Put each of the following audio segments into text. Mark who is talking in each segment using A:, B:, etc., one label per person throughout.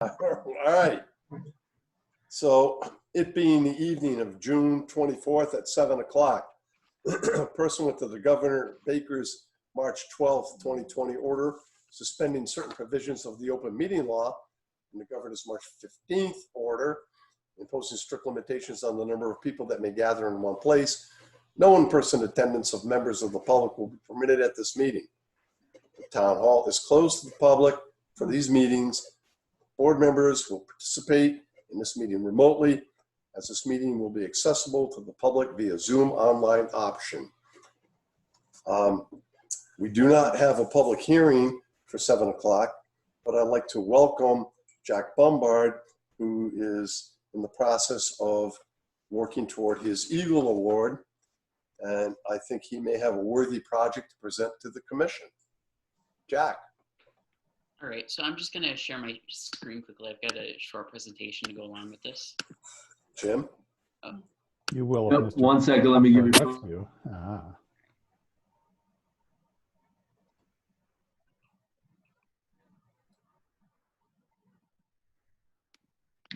A: All right. So it being the evening of June 24th at 7 o'clock, pursuant to the Governor Baker's March 12th, 2020 order suspending certain provisions of the open meeting law and the Governor's March 15th order imposing strict limitations on the number of people that may gather in one place, no in-person attendance of members of the public will be permitted at this meeting. The town hall is closed to the public for these meetings. Board members will participate in this meeting remotely, as this meeting will be accessible to the public via Zoom online option. We do not have a public hearing for 7 o'clock, but I'd like to welcome Jack Bombard, who is in the process of working toward his Eagle Award, and I think he may have a worthy project to present to the commission. Jack.
B: All right, so I'm just going to share my screen quickly. I've got a short presentation to go along with this.
A: Jim?
C: You will.
D: Yep, 1 second, let me give
C: you.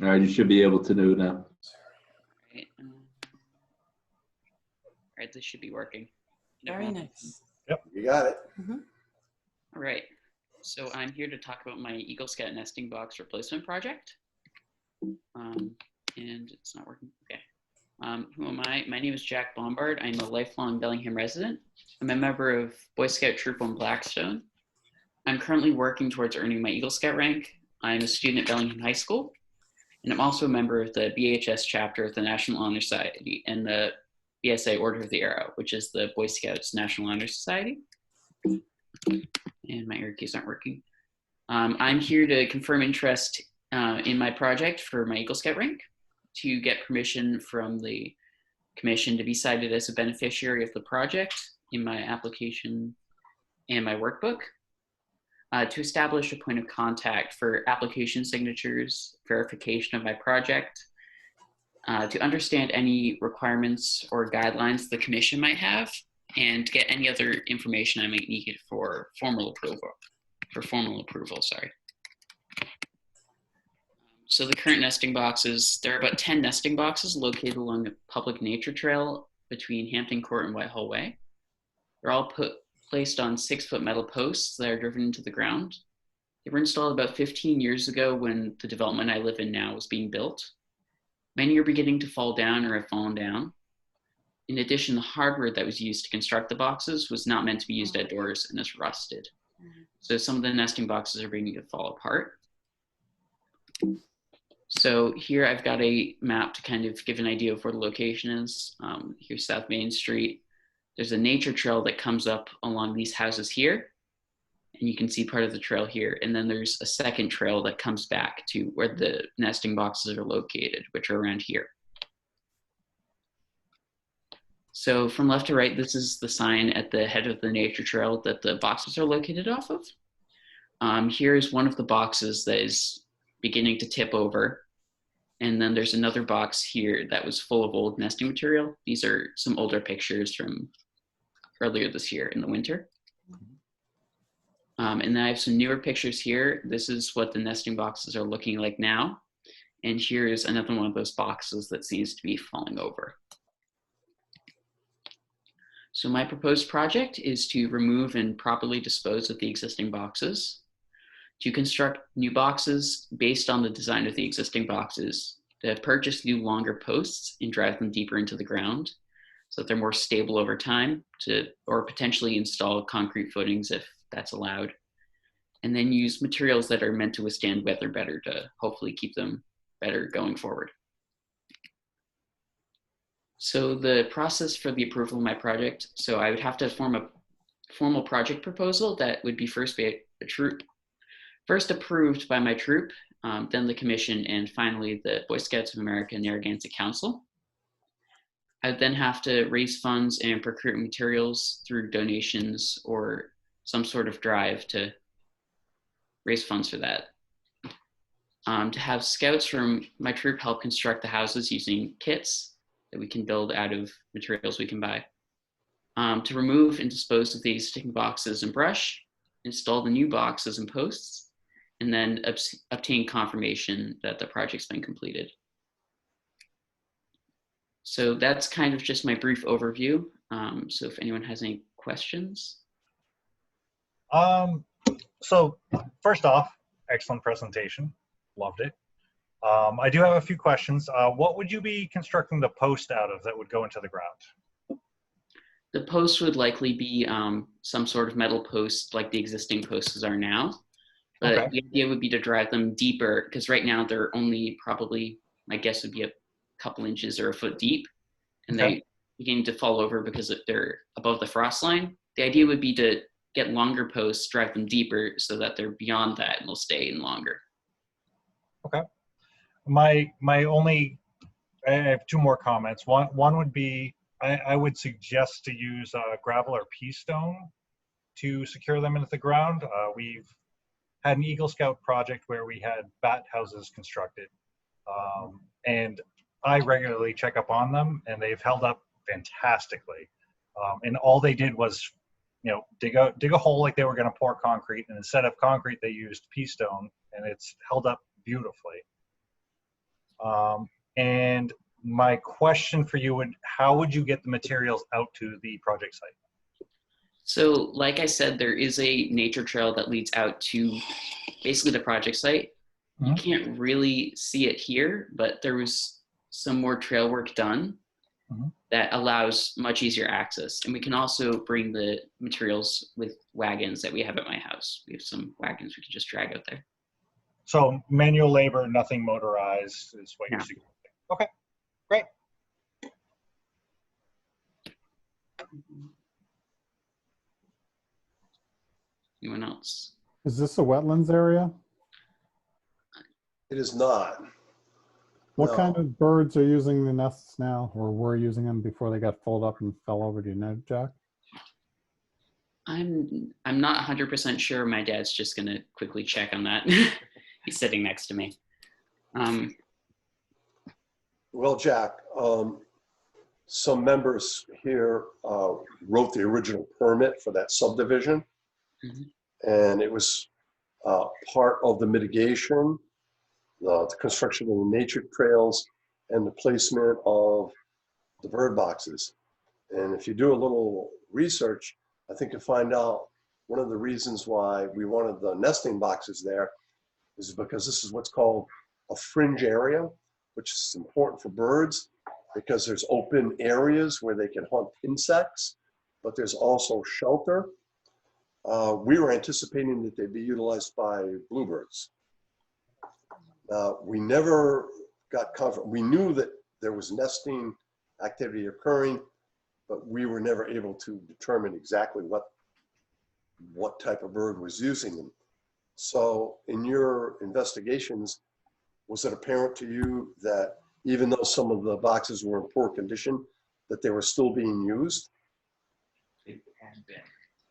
D: All right, you should be able to do it now.
B: All right, this should be working.
E: Very nice.
A: Yep, you got it.
B: All right, so I'm here to talk about my Eagle Scout nesting box replacement project. And it's not working. Okay. Who am I? My name is Jack Bombard. I'm a lifelong Bellingham resident. I'm a member of Boy Scout Troop 1 Blackstone. I'm currently working towards earning my Eagle Scout rank. I'm a student at Bellingham High School. And I'm also a member of the BHS chapter of the National Honor Society and the BSA Order of the Arrow, which is the Boy Scouts National Honor Society. And my ear keys aren't working. I'm here to confirm interest in my project for my Eagle Scout rank, to get permission from the commission to be cited as a beneficiary of the project in my application and my workbook, to establish a point of contact for application signatures, verification of my project, to understand any requirements or guidelines the commission might have, and to get any other information I might need for formal approval, sorry. So the current nesting boxes, there are about 10 nesting boxes located along a public nature trail between Hampton Court and Whitehall Way. They're all placed on 6-foot metal posts that are driven into the ground. They were installed about 15 years ago when the development I live in now was being built. Many are beginning to fall down or have fallen down. In addition, the hardware that was used to construct the boxes was not meant to be used outdoors and is rusted. So some of the nesting boxes are beginning to fall apart. So here I've got a map to kind of give an idea of where the location is. Here's South Main Street. There's a nature trail that comes up along these houses here. And you can see part of the trail here. And then there's a second trail that comes back to where the nesting boxes are located, which are around here. So from left to right, this is the sign at the head of the nature trail that the boxes are located off of. Here's one of the boxes that is beginning to tip over. And then there's another box here that was full of old nesting material. These are some older pictures from earlier this year in the winter. And then I have some newer pictures here. This is what the nesting boxes are looking like now. And here is another one of those boxes that seems to be falling over. So my proposed project is to remove and properly dispose of the existing boxes, to construct new boxes based on the design of the existing boxes, to purchase new longer posts and drive them deeper into the ground so that they're more stable over time, or potentially install concrete footings if that's allowed, and then use materials that are meant to withstand weather better to hopefully keep them better going forward. So the process for the approval of my project, so I would have to form a formal project proposal that would be first approved by my troop, then the commission, and finally the Boy Scouts of America Narragansett Council. I would then have to raise funds and procure materials through donations or some sort of drive to raise funds for that. To have scouts from my troop help construct the houses using kits that we can build out of materials we can buy. To remove and dispose of the existing boxes and brush, install the new boxes and posts, and then obtain confirmation that the project's been completed. So that's kind of just my brief overview. So if anyone has any questions.
E: So first off, excellent presentation. Loved it. I do have a few questions. What would you be constructing the post out of that would go into the ground?
B: The post would likely be some sort of metal post like the existing posts are now. But
E: Okay.
B: the idea would be to drive them deeper, because right now they're only probably, my guess would be a couple inches or a foot deep. And
E: Okay.
B: they begin to fall over because they're above the frost line. The idea would be to get longer posts, drive them deeper so that they're beyond that and will stay in longer.
E: Okay. My only, I have two more comments. One would be, I would suggest to use gravel or pea stone to secure them into the ground. We've had an Eagle Scout project where we had bat houses constructed. And I regularly check up on them, and they've held up fantastically. And all they did was, dig a hole like they were going to pour concrete, and instead of concrete, they used pea stone, and it's held up beautifully. And my question for you would, how would you get the materials out to the project site?
B: So like I said, there is a nature trail that leads out to basically the project site. You can't really see it here, but there was some more trail work done that allows much easier access. And we can also bring the materials with wagons that we have at my house. We have some wagons we can just drag out there.
E: So manual labor, nothing motorized is what you're suggesting. Okay, great.
B: Anyone else?
C: Is this a wetlands area?
A: It is not.
C: What
A: No.
C: kind of birds are using the nests now, or were using them before they got folded up and fell over? Do you know, Jack?
B: I'm not 100% sure. My dad's just gonna quickly check on that. He's sitting next to me.
A: Well, Jack, some members here wrote the original permit for that subdivision. And it was part of the mitigation, the construction of the nature trails, and the placement of the bird boxes. And if you do a little research, I think you'll find out one of the reasons why we wanted the nesting boxes there is because this is what's called a fringe area, which is important for birds because there's open areas where they can hunt insects, but there's also shelter. We were anticipating that they'd be utilized by bluebirds. We never got comfort. We knew that there was nesting activity occurring, but we were never able to determine exactly what type of bird was using them. So in your investigations, was it apparent to you that even though some of the boxes were in poor condition, that they were still being used?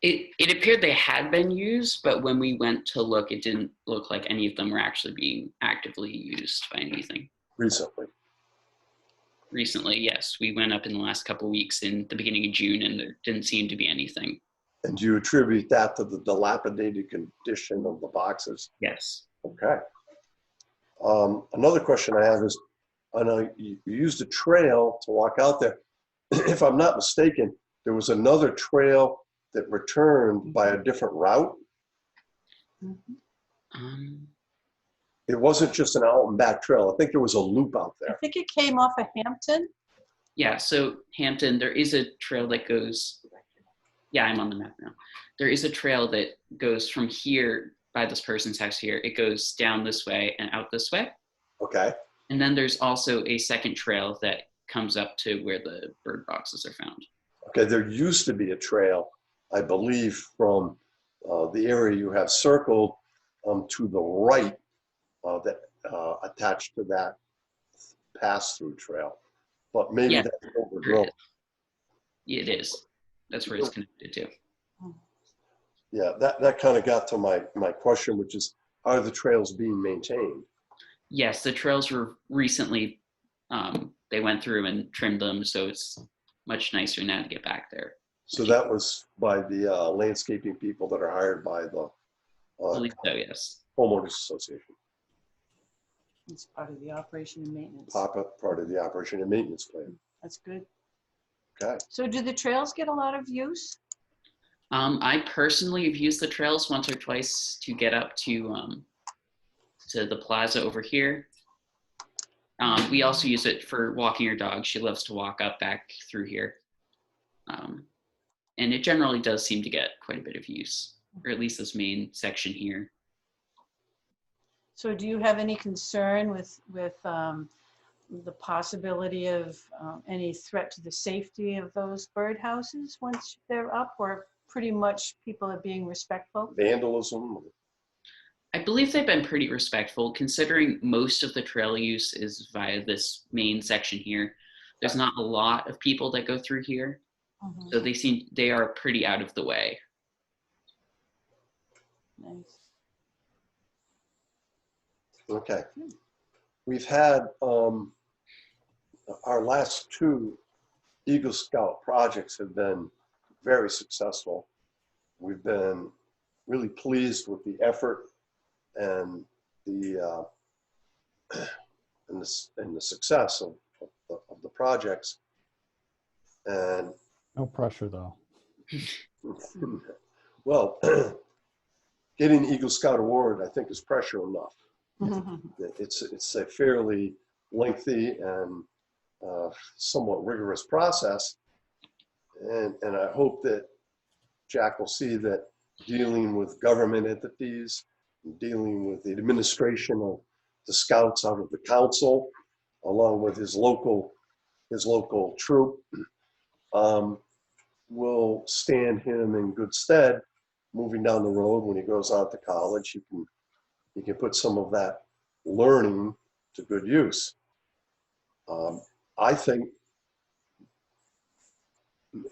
B: It appeared they had been used, but when we went to look, it didn't look like any of them were actually being actively used by anything.
A: Recently.
B: Recently, yes. We went up in the last couple of weeks in the beginning of June, and there didn't seem to be anything. And
A: do you attribute that to the dilapidated condition of the boxes?
B: Yes.
A: Okay. Another question I have is, I know you used a trail to walk out there. If I'm not mistaken, there was another trail that returned by a different route. It wasn't just an out and back trail. I think there was a loop out
F: I
A: there.
F: think it came off of Hampton.
B: Yeah, so Hampton, there is a trail that goes, yeah, I'm on the map now. There is a trail that goes from here by this person's house here. It goes down this way and out this way.
A: Okay.
B: And then there's also a second trail that comes up to where the bird boxes are found.
A: Okay, there used to be a trail, I believe, from the area you have circled to the right that attached to that pass-through trail. But maybe
B: Yeah,
A: that's overgrown.
B: It is. That's where it's connected to.
A: Yeah, that kind of got to my question, which is, are the trails being maintained?
B: Yes, the trails were recently, they went through and trimmed them, so it's much nicer now to get back there.
A: So that was by the landscaping people that are hired by the
B: I believe so, yes.
A: homeowners association,
F: It's part of the operation and maintenance.
A: part of the operation and maintenance plan.
F: That's good.
A: Okay.
F: So do the trails get a lot of use?
B: I personally have used the trails once or twice to get up to the plaza over here. We also use it for walking your dog. She loves to walk up back through here. And it generally does seem to get quite a bit of use, or at least this main section here.
F: So do you have any concern with the possibility of any threat to the safety of those birdhouses once they're up, or pretty much people are being respectful?
A: Vandalism.
B: I believe they've been pretty respectful, considering most of the trail use is via this main section here. There's not a lot of people that go through here,
F: Mhm.
B: so they are pretty out of the way.
F: Nice.
A: Okay. We've had our last two Eagle Scout projects have been very successful. We've been really pleased with the effort and the success of the projects. And
C: No pressure, though.
A: well, getting the Eagle Scout Award, I think, is pressure enough. It's a fairly lengthy and somewhat rigorous process. And I hope that Jack will see that dealing with government entities, dealing with the administration of the Scouts out of the council, along with his local troop, will stand him in good stead moving down the road when he goes out to college. He can put some of that learning to good use. I think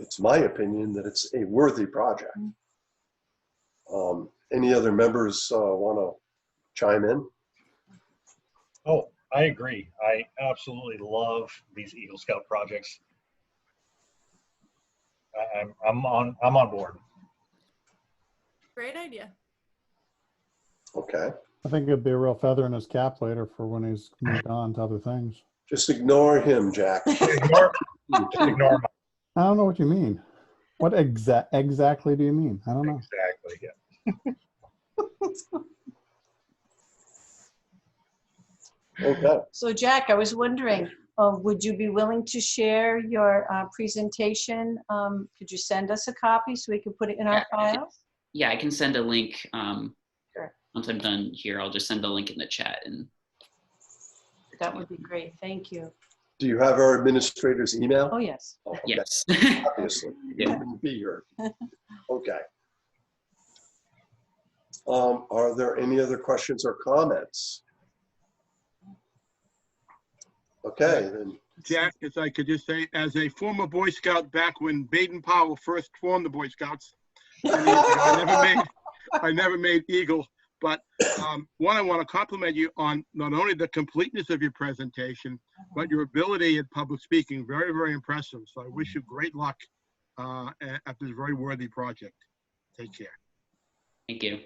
A: it's my opinion that it's a worthy project. Any other members want to chime in?
E: Oh, I agree. I absolutely love these Eagle Scout projects. I'm on board.
G: Great idea.
A: Okay.
C: I think it'd be a real feather in his cap later for when he's moved on to other things.
A: Just ignore him, Jack.
E: Ignore my
C: I don't know what you mean. What exactly do you mean? I don't know.
E: exactly. Yeah.
A: Okay.
F: So Jack, I was wondering, would you be willing to share your presentation? Could you send us a copy so we can put it in our files?
B: Yeah, I can send a link.
F: Sure.
B: Once I'm done here, I'll just send a link in the chat. And
F: That would be great. Thank you.
A: Do you have our administrator's email?
F: Oh, yes.
A: Oh, okay.
B: yes.
A: Obviously, you
B: Yeah.
A: wouldn't be here. Okay. Are there any other questions or comments? Okay, then.
H: Jack, if I could just say, as a former Boy Scout back when Baden Powell first formed the Boy Scouts, I never made Eagle, but one, I want to compliment you on not only the completeness of your presentation, but your ability at public speaking. Very, very impressive. So I wish you great luck at this very worthy project. Take care.
B: Thank you.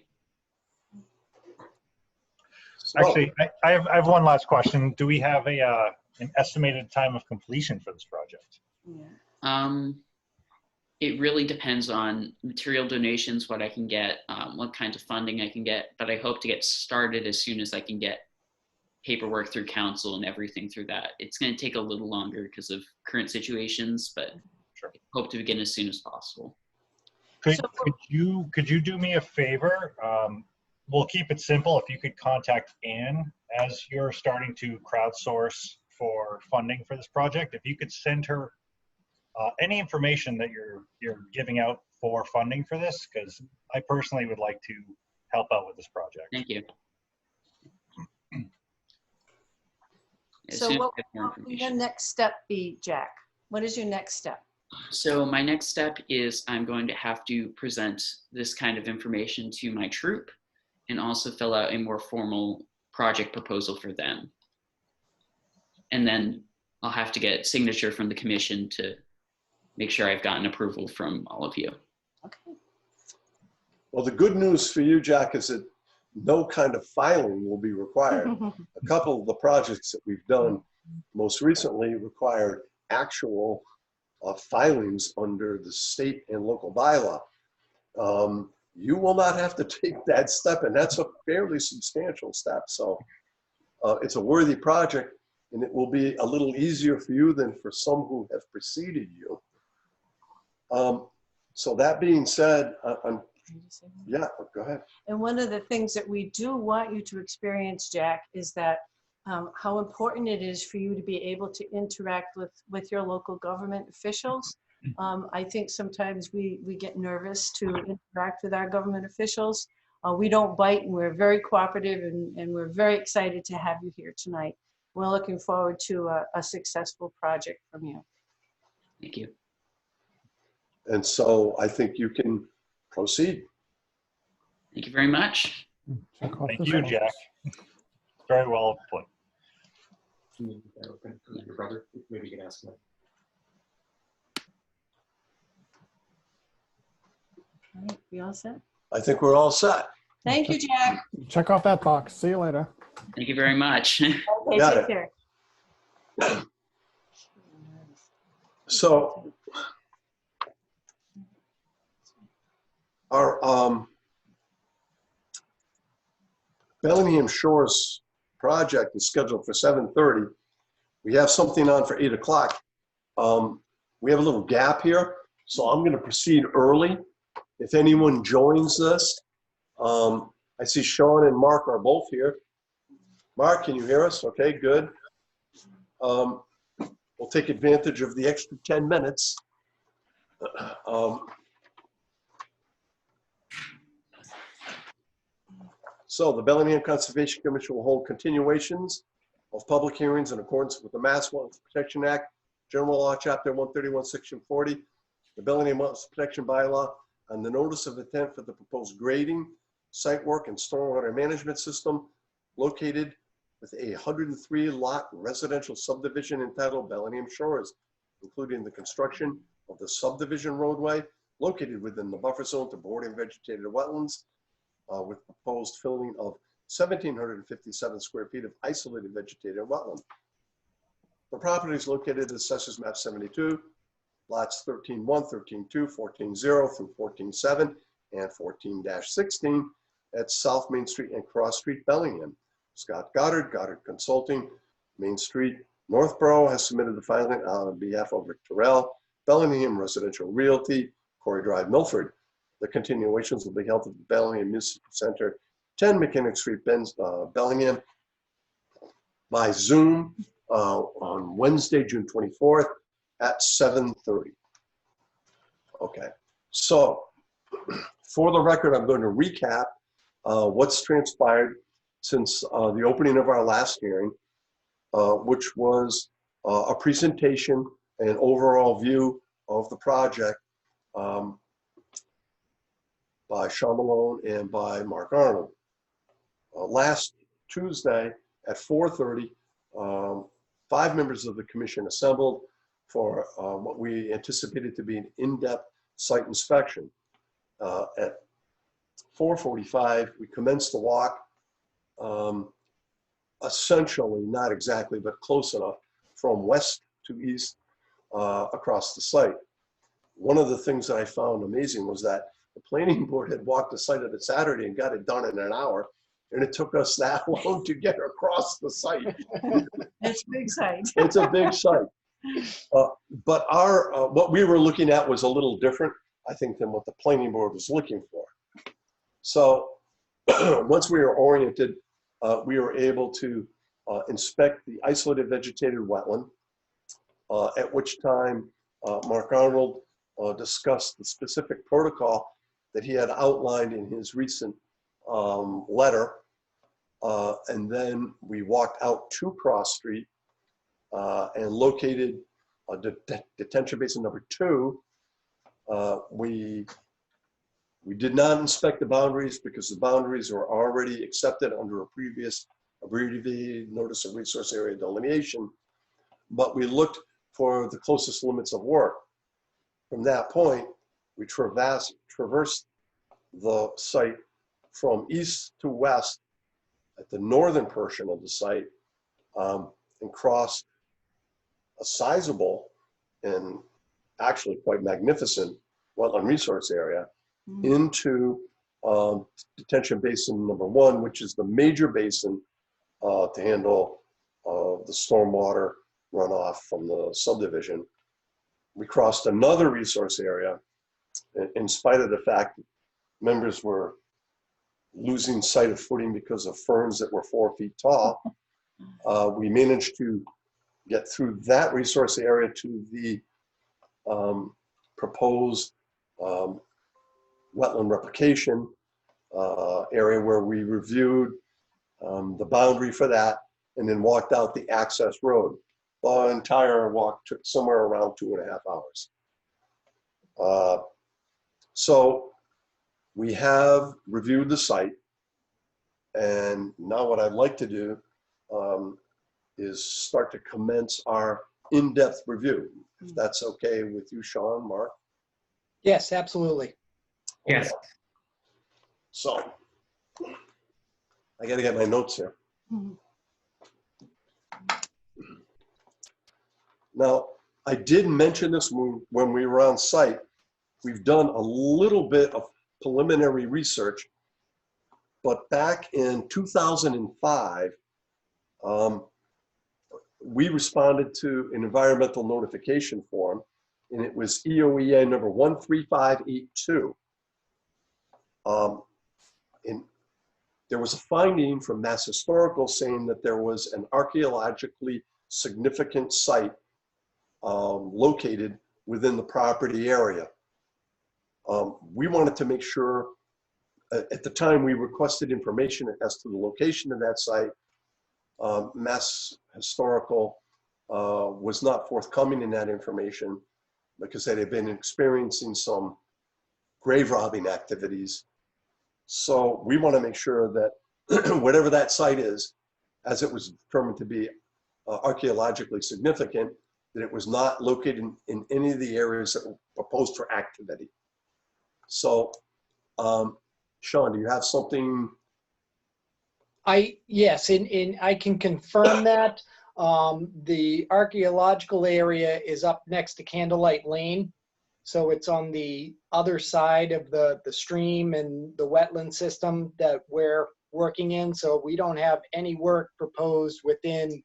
A: So,
E: Actually, I have one last question. Do we have an estimated time of completion for this project?
F: Yeah.
B: It really depends on material donations, what I can get, what kinds of funding I can get, but I hope to get started as soon as I can get paperwork through council and everything through that. It's going to take a little longer because of current situations, but
E: Sure.
B: I hope to begin as soon as possible.
E: Could you do me a favor? We'll keep it simple. If you could contact Anne as you're starting to crowdsource for funding for this project, if you could send her any information that you're giving out for funding for this, because I personally would like to help out with this project.
B: Thank you. As
F: So
B: soon as
F: what
B: I get more
F: will your
B: information.
F: next step be, Jack? What is your next step?
B: So my next step is I'm going to have to present this kind of information to my troop and also fill out a more formal project proposal for them. And then I'll have to get signature from the commission to make sure I've gotten approval from all of you.
F: Okay.
A: well, the good news for you, Jack, is that no kind of filing will be required. A couple of the projects that we've done most recently required actual filings under the state and local bylaw. You will not have to take that step, and that's a fairly substantial step. So it's a worthy project, and it will be a little easier for you than for some who have preceded you. So that being said, yeah, go ahead.
F: And one of the things that we do want you to experience, Jack, is that how important it is for you to be able to interact with your local government officials. I think sometimes we get nervous to interact with our government officials. We don't bite, and we're very cooperative, and we're very excited to have you here tonight. We're looking forward to a successful project from you.
B: Thank you.
A: And so I think you can proceed.
B: Thank you very much.
C: Check off
E: Thank
C: this
E: you,
C: box.
E: Jack. Very well put.
I: Your brother, maybe you can ask him.
F: All right, we all set?
A: I think we're all set.
F: Thank you, Jack.
C: Check off that box. See you later.
B: Thank you very much.
F: Okay,
A: Got
F: take
A: it.
F: care.
A: So our Bellingham Shores project is scheduled for 7:30. We have something on for 8 o'clock. We have a little gap here, so I'm going to proceed early. If anyone joins this, I see Sean and Mark are both here. Mark, can you hear us? Okay, good. We'll take advantage of the extra 10 minutes. So the Bellingham Conservation Commission will hold continuations of public hearings in accordance with the Mass Wetlands Protection Act, General Law, Chapter 131, Section 40, the Bellingham Wetlands Protection Bylaw, and the notice of intent for the proposed grading, site work, and stormwater management system located with a 103-lot residential subdivision entitled Bellingham Shores, including the construction of the subdivision roadway located within the buffer zone to bordering vegetated wetlands, with proposed filling of 1,757 square feet of isolated vegetated wetland. The property is located at Assessors Map 72, lots 13-1, 13-2, 14-0 through 14-7, and 14-16 at South Main Street and Cross Street, Bellingham. Scott Goddard, Goddard Consulting, Main Street, Northborough, has submitted the filing on behalf of Rick Terrell, Bellingham Residential Realty, Corey Drive, Milford. The continuations will be held at the Bellingham Municipal Center, 10 Mechanic Street, Bellingham, by Zoom on Wednesday, June 24th at 7:30. Okay, so for the record, I'm going to recap what's transpired since the opening of our last hearing, which was a presentation and overall view of the project by Sean Malone and by Mark Arnold. Last Tuesday at 4:30, 5 members of the commission assembled for what we anticipated to be an in-depth site inspection. At 4:45, we commenced the walk, essentially, not exactly, but close enough, from west to east across the site. One of the things that I found amazing was that the planning board had walked the site on a Saturday and got it done in an hour, and it took us that long to get across the site.
F: It's a big site.
A: It's a big site. But our what we were looking at was a little different, I think, than what the planning board was looking for. So once we were oriented, we were able to inspect the isolated vegetated wetland, at which time Mark Arnold discussed the specific protocol that he had outlined in his recent letter. And then we walked out to Cross Street and located detention basin number 2. We did not inspect the boundaries because the boundaries were already accepted under a previous abbreviated notice of resource area delineation, but we looked for the closest limits of work. From that point, we traversed the site from east to west at the northern portion of the site, and crossed a sizable and actually quite magnificent wetland resource area into detention basin number 1, which is the major basin to handle the stormwater runoff from the subdivision. We crossed another resource area in spite of the fact that members were losing sight of footing because of ferns that were 4 feet tall. We managed to get through that resource area to the proposed wetland replication area, where we reviewed the boundary for that and then walked out the access road. The entire walk took somewhere around 2.5 hours. So we have reviewed the site, and now what I'd like to do is start to commence our in-depth review, if that's okay with you, Sean, Mark.
J: Yes, absolutely.
B: Yes.
A: So I got to get my notes here. Now, I did mention this when we were on site. We've done a little bit of preliminary research, but back in 2005, we responded to an environmental notification form, and it was EOEA number 13582. And there was a finding from Mass Historical saying that there was an archaeologically significant site located within the property area. We wanted to make sure, at the time we requested information as to the location of that site. Mass Historical was not forthcoming in that information because they had been experiencing some grave robbing activities. So we want to make sure that whatever that site is, as it was determined to be archaeologically significant, that it was not located in any of the areas that were proposed for activity. So, Sean, do you have something?
J: Yes, and I can confirm that. The archaeological area is up next to Candlelight Lane. So it's on the other side of the stream and the wetland system that we're working in. So we don't have any work proposed within,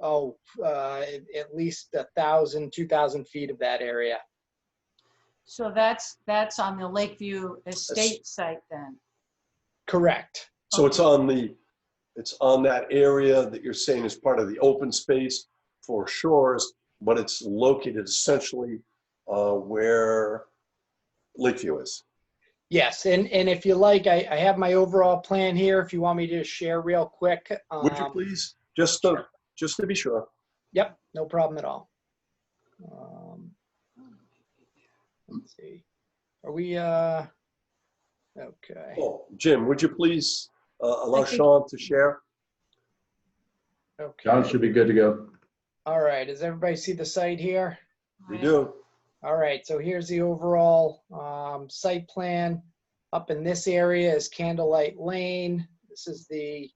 J: at least 1,000, 2,000 feet of that area.
F: So that's on the Lakeview Estate site then?
J: Correct.
A: So it's on that area that you're saying is part of the open space for shores, but it's located essentially where Lakeview is.
J: Yes, and if you like, I have my overall plan here if you want me to share real quick.
A: Would you please, just to be sure?
J: Yep, no problem at all. Let's see. Are we, okay.
A: Oh, Jim, would you please allow
F: I think-
A: Sean to share?
J: Okay.
D: John should be good to go.
J: All right, does everybody see the site here?
A: We do.
J: All right, so here's the overall site plan. Up in this area is Candlelight Lane. This is the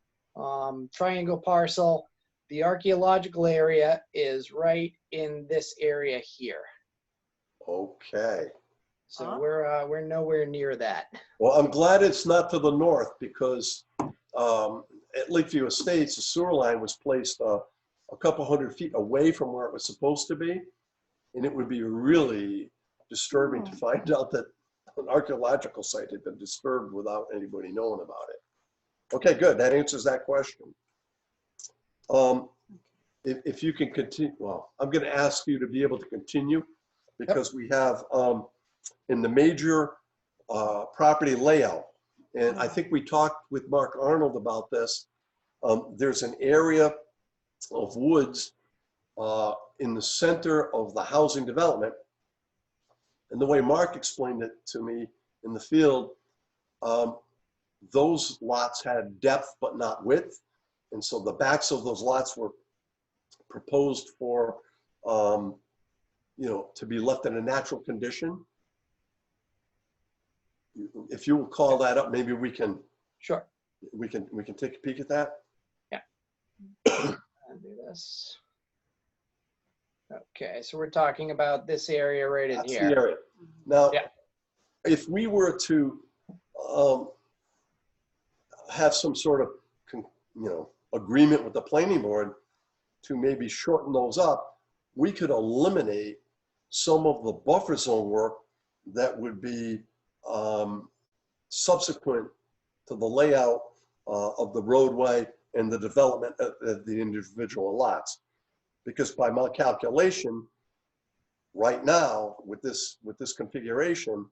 J: triangle parcel. The archaeological area is right in this area here.
A: Okay.
J: So
F: Huh?
J: we're nowhere near that.
A: Well, I'm glad it's not to the north, because at Lakeview Estates, the sewer line was placed a couple hundred feet away from where it was supposed to be. And it would be really disturbing to find out that an archaeological site had been disturbed without anybody knowing about it. Okay, good. That answers that question. If you can continue, well, I'm going to ask you to be able to continue, because we have in the major property layout, and I think we talked with Mark Arnold about this, there's an area of woods in the center of the housing development. And the way Mark explained it to me in the field, those lots had depth but not width. And so the backs of those lots were proposed for, to be left in a natural condition. If you will call that up, maybe we can
J: Sure.
A: We can take a peek at that.
J: I'll do this. Okay, so we're talking about this area right in
A: That's
J: here.
A: the area. Now,
J: Yeah.
A: if we were to have some sort of, agreement with the planning board to maybe shorten those up, we could eliminate some of the buffer zone work that would be subsequent to the layout of the roadway and the development of the individual lots. Because by my calculation, right now, with this configuration,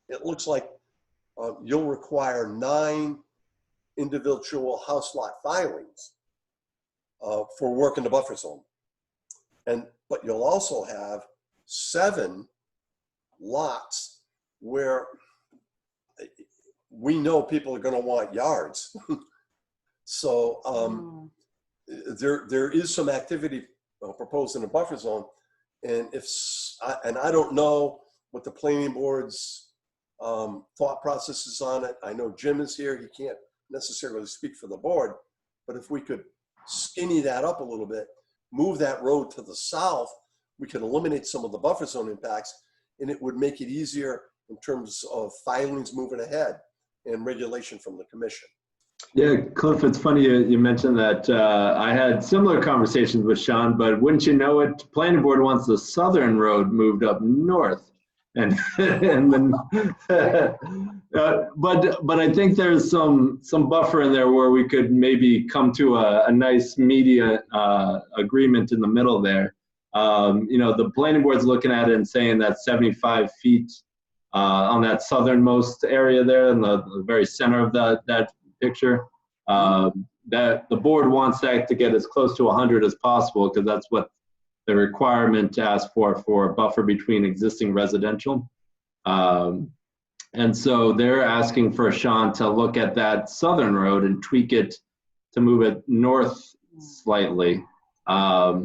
A: it looks like you'll require 9 individual house lot filings for work in the buffer zone. But you'll also have 7 lots where we know people are going to want yards. So there is some activity proposed in the buffer zone, and I don't know what the planning board's thought process is on it. I know Jim is here; he can't necessarily speak for the board, but if we could skinny that up a little bit, move that road to the south, we could eliminate some of the buffer zone impacts, and it would make it easier in terms of filings moving ahead and regulation from the commission.
D: Yeah, Cliff, it's funny you mentioned that. I had similar conversations with Sean, but wouldn't you know it, planning board wants the southern road moved up north. And then, but I think there's some buffer in there where we could maybe come to a nice media agreement in the middle there. The planning board's looking at it and saying that 75 feet on that southernmost area there in the very center of that picture, that the board wants that to get as close to 100 as possible, because that's what the requirement to ask for a buffer between existing residential. And so they're asking for Sean to look at that southern road and tweak it to move it north slightly. But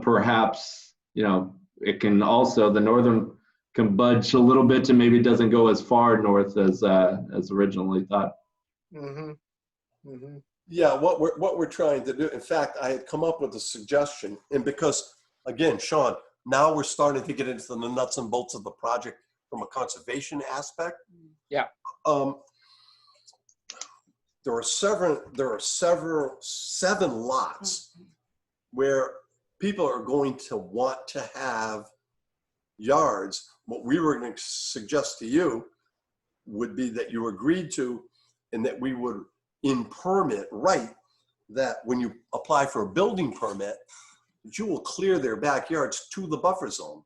D: perhaps, it can also, the northern can budge a little bit to maybe doesn't go as far north as originally thought.
J: Mm-hmm. Mm-hmm.
A: Yeah, what we're trying to do, in fact, I had come up with a suggestion, and because, again, Sean, now we're starting to get into the nuts and bolts of the project from a conservation aspect.
J: Yeah.
A: There are 7 lots where people are going to want to have yards. What we were going to suggest to you would be that you agreed to, and that we would in permit write that when you apply for a building permit, that you will clear their backyards to the buffer zone,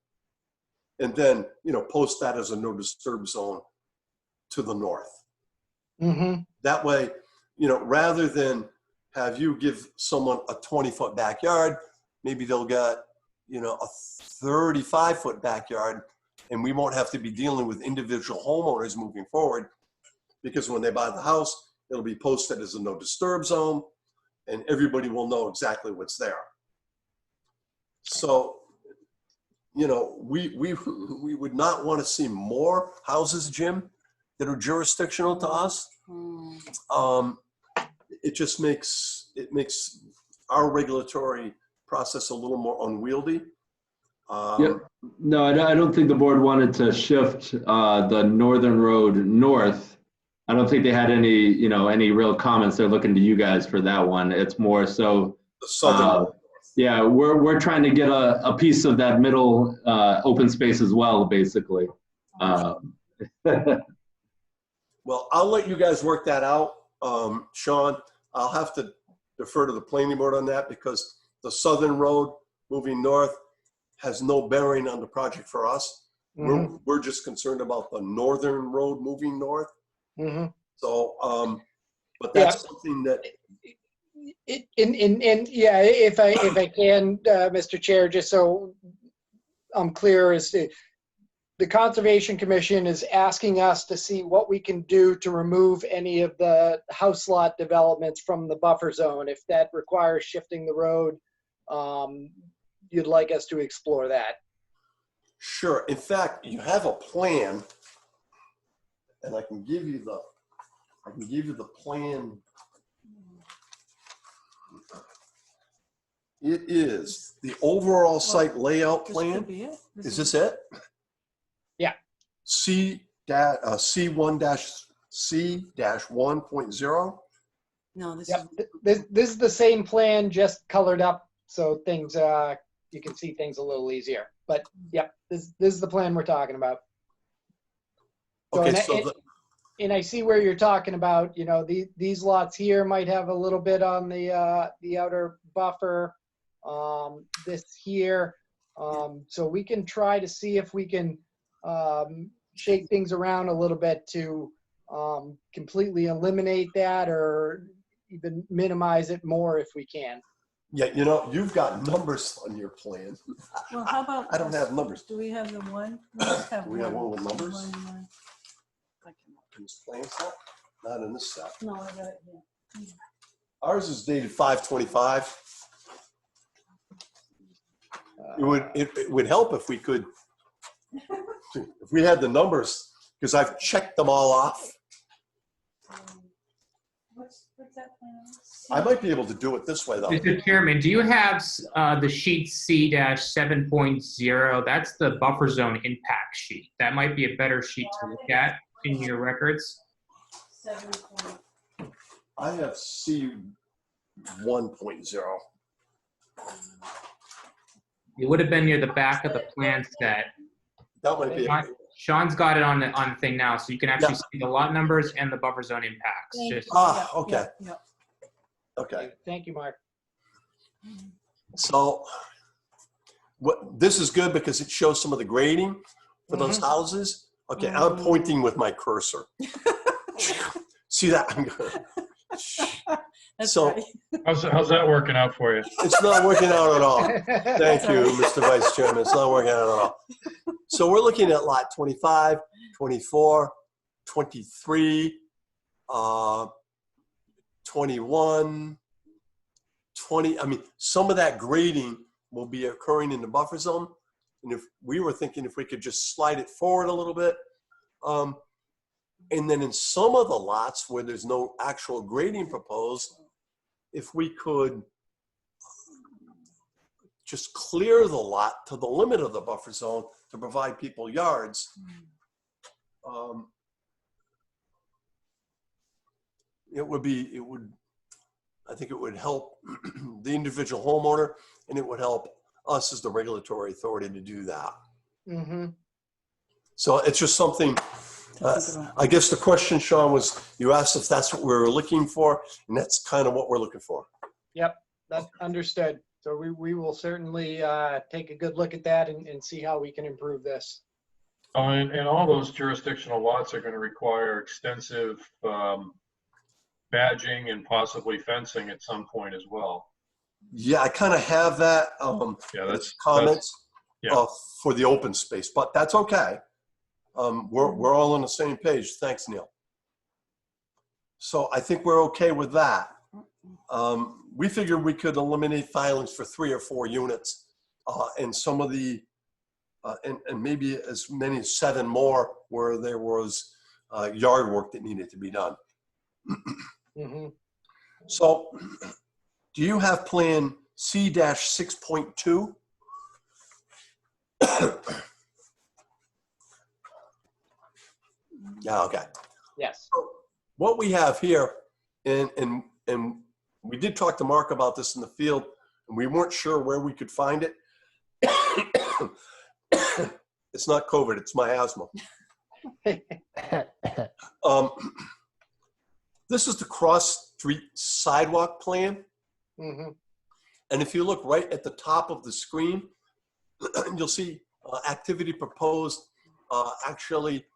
A: and then post that as a no disturb zone to the north.
J: Mm-hmm.
A: That way, rather than have you give someone a 20-foot backyard, maybe they'll get a 35-foot backyard, and we won't have to be dealing with individual homeowners moving forward, because when they buy the house, it'll be posted as a no disturb zone, and everybody will know exactly what's there. So, we would not want to see more houses, Jim, that are jurisdictional to us. It just makes our regulatory process a little more unwieldy.
D: Yep. No, I don't think the board wanted to shift the northern road north. I don't think they had any real comments. They're looking to you guys for that one. It's more so,
A: The southern
D: yeah, we're trying to get a piece of that middle open space as well, basically.
A: Well, I'll let you guys work that out. Sean, I'll have to defer to the planning board on that, because the southern road moving north has no bearing on the project for us.
J: Mm-hmm.
A: We're just concerned about the northern road moving north.
J: Mm-hmm.
A: So, but that's something that.
J: If I can, Mr. Chair, just so I'm clear, is the Conservation Commission is asking us to see what we can do to remove any of the house lot developments from the buffer zone. If that requires shifting the road, you'd like us to explore that.
A: Sure. In fact, you have a plan, and I can give you I can give you the plan. It is the overall site layout
F: This
A: plan.
F: could be it.
A: Is this it?
J: Yeah.
A: C-1.0.
F: No, this
J: Yep,
F: is.
J: this is the same plan, just colored up so things, you can see things a little easier. But yep, this is the plan we're talking about. So,
A: Okay,
J: and I see where you're talking about, you know, these lots here might have a little bit on the outer buffer, this here. So we can try to see if we can shake things around a little bit to completely eliminate that or even minimize it more if we can.
A: yeah, you know, you've got numbers on your plan.
F: Well, how about?
A: I don't have numbers.
F: Do we have the one? We just have
A: Do we have
F: one.
A: one with numbers?
F: One.
A: In this plan set? Not in this set.
F: No, I got it here.
A: Ours is dated 5/25. It would help if we could, if we had the numbers, because I've checked them all off.
F: What's that plan?
A: I might be able to do it this way though.
I: Mr. Chairman, do you have the sheet C-7.0? That's the buffer zone impact sheet. That might be a better sheet to look at in your records.
F: 7.
A: I have C 1.0.
I: It would have been near the back of the plan set.
A: That might be.
I: Sean's got it on the thing now, so you can actually see the lot numbers and the buffer zone impacts.
A: Okay.
F: Yeah.
A: Okay.
J: Thank you, Mark.
A: So this is good because it shows some of the grading for those houses. Okay, I'm pointing with my cursor. See that? I'm good. So
F: right.
E: How's that working out for you?
A: it's not working out at all. Thank you, Mr. Vice Chairman. It's not working out at all. So we're looking at lot 25, 24, 23, 21, 20. I mean, some of that grading will be occurring in the buffer zone. And if we were thinking if we could just slide it forward a little bit. And then in some of the lots where there's no actual grading proposed, if we could just clear the lot to the limit of the buffer zone to provide people yards, I think it would help the individual homeowner, and it would help us as the regulatory authority to do that. So it's just something, I guess the question, Sean, was you asked if that's what we were looking for, and that's kind of what we're looking for.
J: Yep, that's understood. So we will certainly take a good look at that and see how we can improve this.
K: And all those jurisdictional lots are going to require extensive badging and possibly fencing at some point as well.
A: Yeah, I kind of have that comments for the open space, but that's okay. We're all on the same page. Thanks, Neil. So I think we're okay with that. We figured we could eliminate filings for 3 or 4 units, and some of the, and maybe as many as 7 more where there was yard work that needed to be done. So do you have plan C-6.2? Yeah, okay.
J: Yes.
A: So what we have here, and we did talk to Mark about this in the field, and we weren't sure where we could find it. It's not COVID, it's my asthma. This is the cross street sidewalk plan. And if you look right at the top of the screen, you'll see activity proposed actually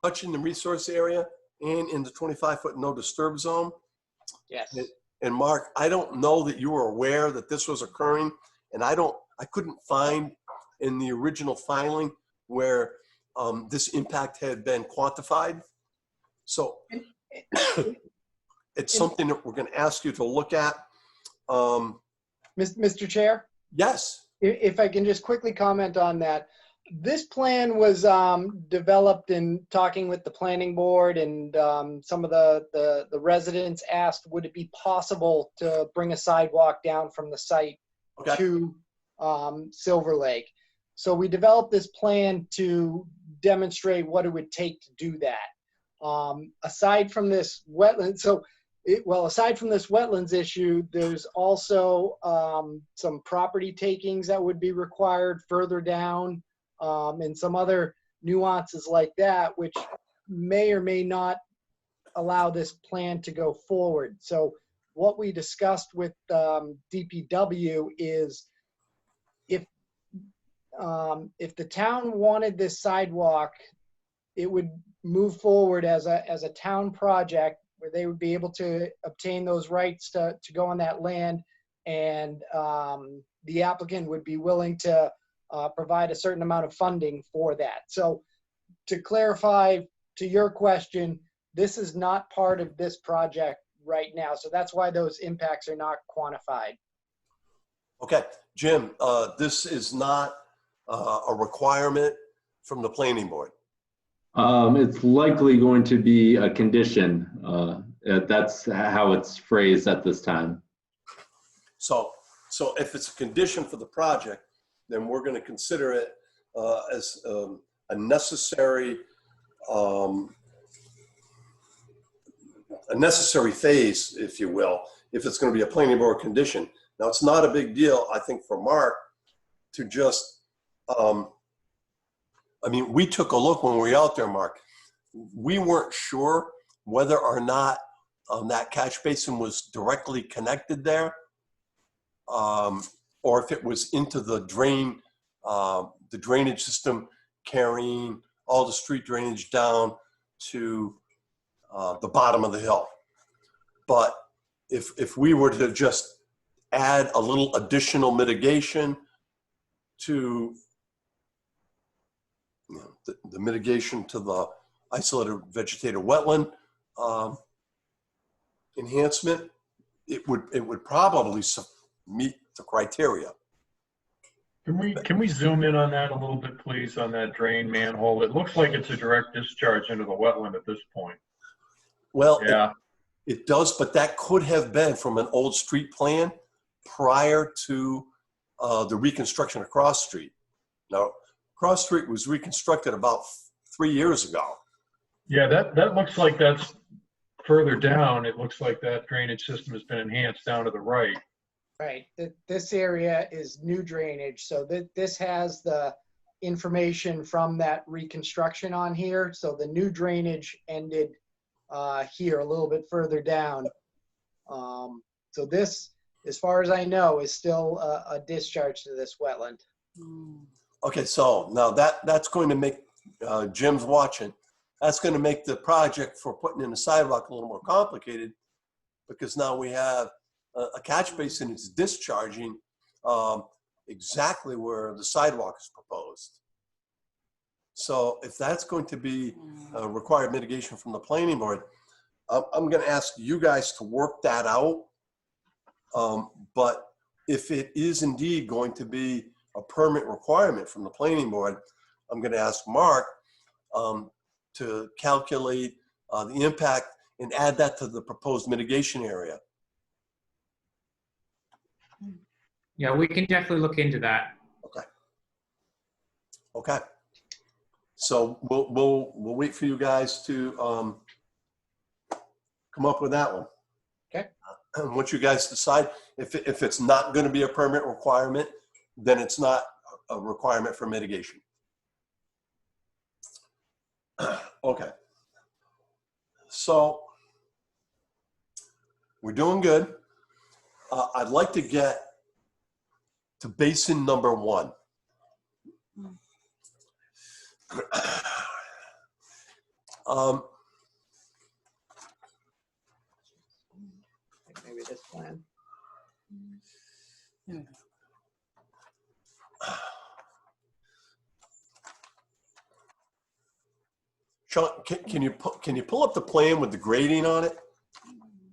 A: touching the resource area and in the 25-foot no disturb zone.
J: Yes.
A: And Mark, I don't know that you were aware that this was occurring, and I couldn't find in the original filing where this impact had been quantified. So it's something that we're going to ask you to look at.
J: Mr. Chair?
A: Yes.
J: If I can just quickly comment on that. This plan was developed in talking with the planning board, and some of the residents asked, would it be possible to bring a sidewalk down from the site
A: Okay.
J: to Silver Lake? So we developed this plan to demonstrate what it would take to do that. Aside from this wetland, aside from this wetlands issue, there's also some property takings that would be required further down, and some other nuances like that, which may or may not allow this plan to go forward. So what we discussed with DPW is if the town wanted this sidewalk, it would move forward as a town project where they would be able to obtain those rights to go on that land, and the applicant would be willing to provide a certain amount of funding for that. So to clarify to your question, this is not part of this project right now. So that's why those impacts are not quantified.
A: Okay, Jim, this is not a requirement from the planning board.
D: It's likely going to be a condition. That's how it's phrased at this time.
A: So if it's a condition for the project, then we're going to consider it as a necessary phase, if you will, if it's going to be a planning board condition. Now, it's not a big deal, I think, for Mark to just, I mean, we took a look when we were out there, Mark. We weren't sure whether or not that catch basin was directly connected there, or if it was into the drainage system carrying all the street drainage down to the bottom of the hill. But if we were to just add a little additional mitigation to the mitigation to the isolated vegetative wetland enhancement, it would probably meet the criteria.
K: Can we zoom in on that a little bit, please, on that drain manhole? It looks like it's a direct discharge into the wetland at this point.
A: Well,
K: yeah,
A: it does, but that could have been from an old street plan prior to the reconstruction of Cross Street. Now, Cross Street was reconstructed about 3 years ago.
K: yeah, that looks like that's further down. It looks like that drainage system has been enhanced down to the right.
J: Right. This area is new drainage. So this has the information from that reconstruction on here. So the new drainage ended here a little bit further down. So this, as far as I know, is still a discharge to this wetland.
A: Okay, so now that's going to make, Jim's watching, that's going to make the project for putting in a sidewalk a little more complicated, because now we have a catch basin that's discharging exactly where the sidewalk is proposed. So if that's going to be required mitigation from the planning board, I'm going to ask you guys to work that out. But if it is indeed going to be a permit requirement from the planning board, I'm going to ask Mark to calculate the impact and add that to the proposed mitigation area.
I: Yeah, we can definitely look into that.
A: Okay. Okay. So we'll wait for you guys to come up with that one.
J: Okay.
A: And once you guys decide, if it's not going to be a permit requirement, then it's not a requirement for mitigation. Okay. So we're doing good. I'd like to get to basin number 1.
J: Maybe this plan.
A: Sean, can you pull up the plan with the grading on it?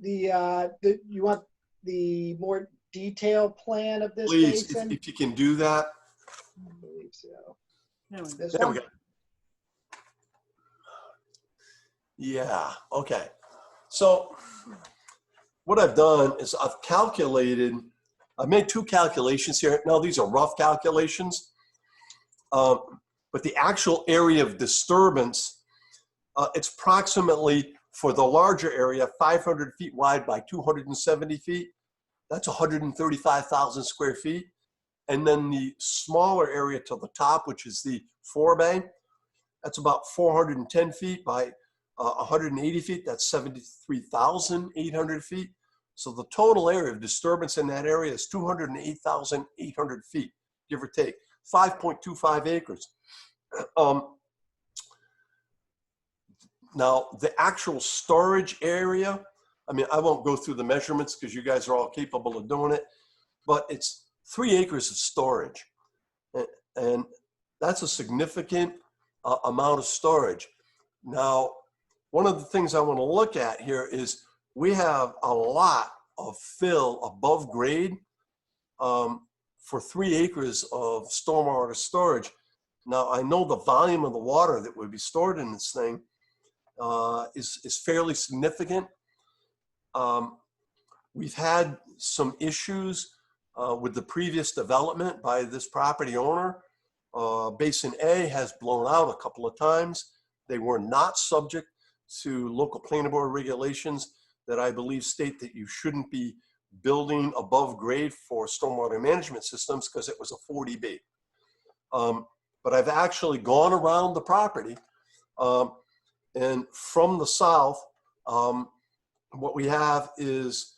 J: You want the more detailed plan of this
A: Please,
J: basin?
A: if you can do that.
J: I believe so.
F: There we go.
J: This
A: There we
J: one?
A: go. Yeah, okay. So what I've done is I've made two calculations here. Now, these are rough calculations, but the actual area of disturbance, it's approximately, for the larger area, 500 feet wide by 270 feet. That's 135,000 square feet. And then the smaller area to the top, which is the forebay, that's about 410 feet by 180 feet. That's 73,800 feet. So the total area of disturbance in that area is 208,800 feet, give or take, 5.25 acres. Now, the actual storage area, I mean, I won't go through the measurements because you guys are all capable of doing it, but it's 3 acres of storage. And that's a significant amount of storage. Now, one of the things I want to look at here is we have a lot of fill above grade for 3 acres of stormwater storage. Now, I know the volume of the water that would be stored in this thing is fairly significant. We've had some issues with the previous development by this property owner. Basin A has blown out a couple of times. They were not subject to local planning board regulations that I believe state that you shouldn't be building above grade for stormwater management systems because it was a 40B. But I've actually gone around the property and from the south, what we have is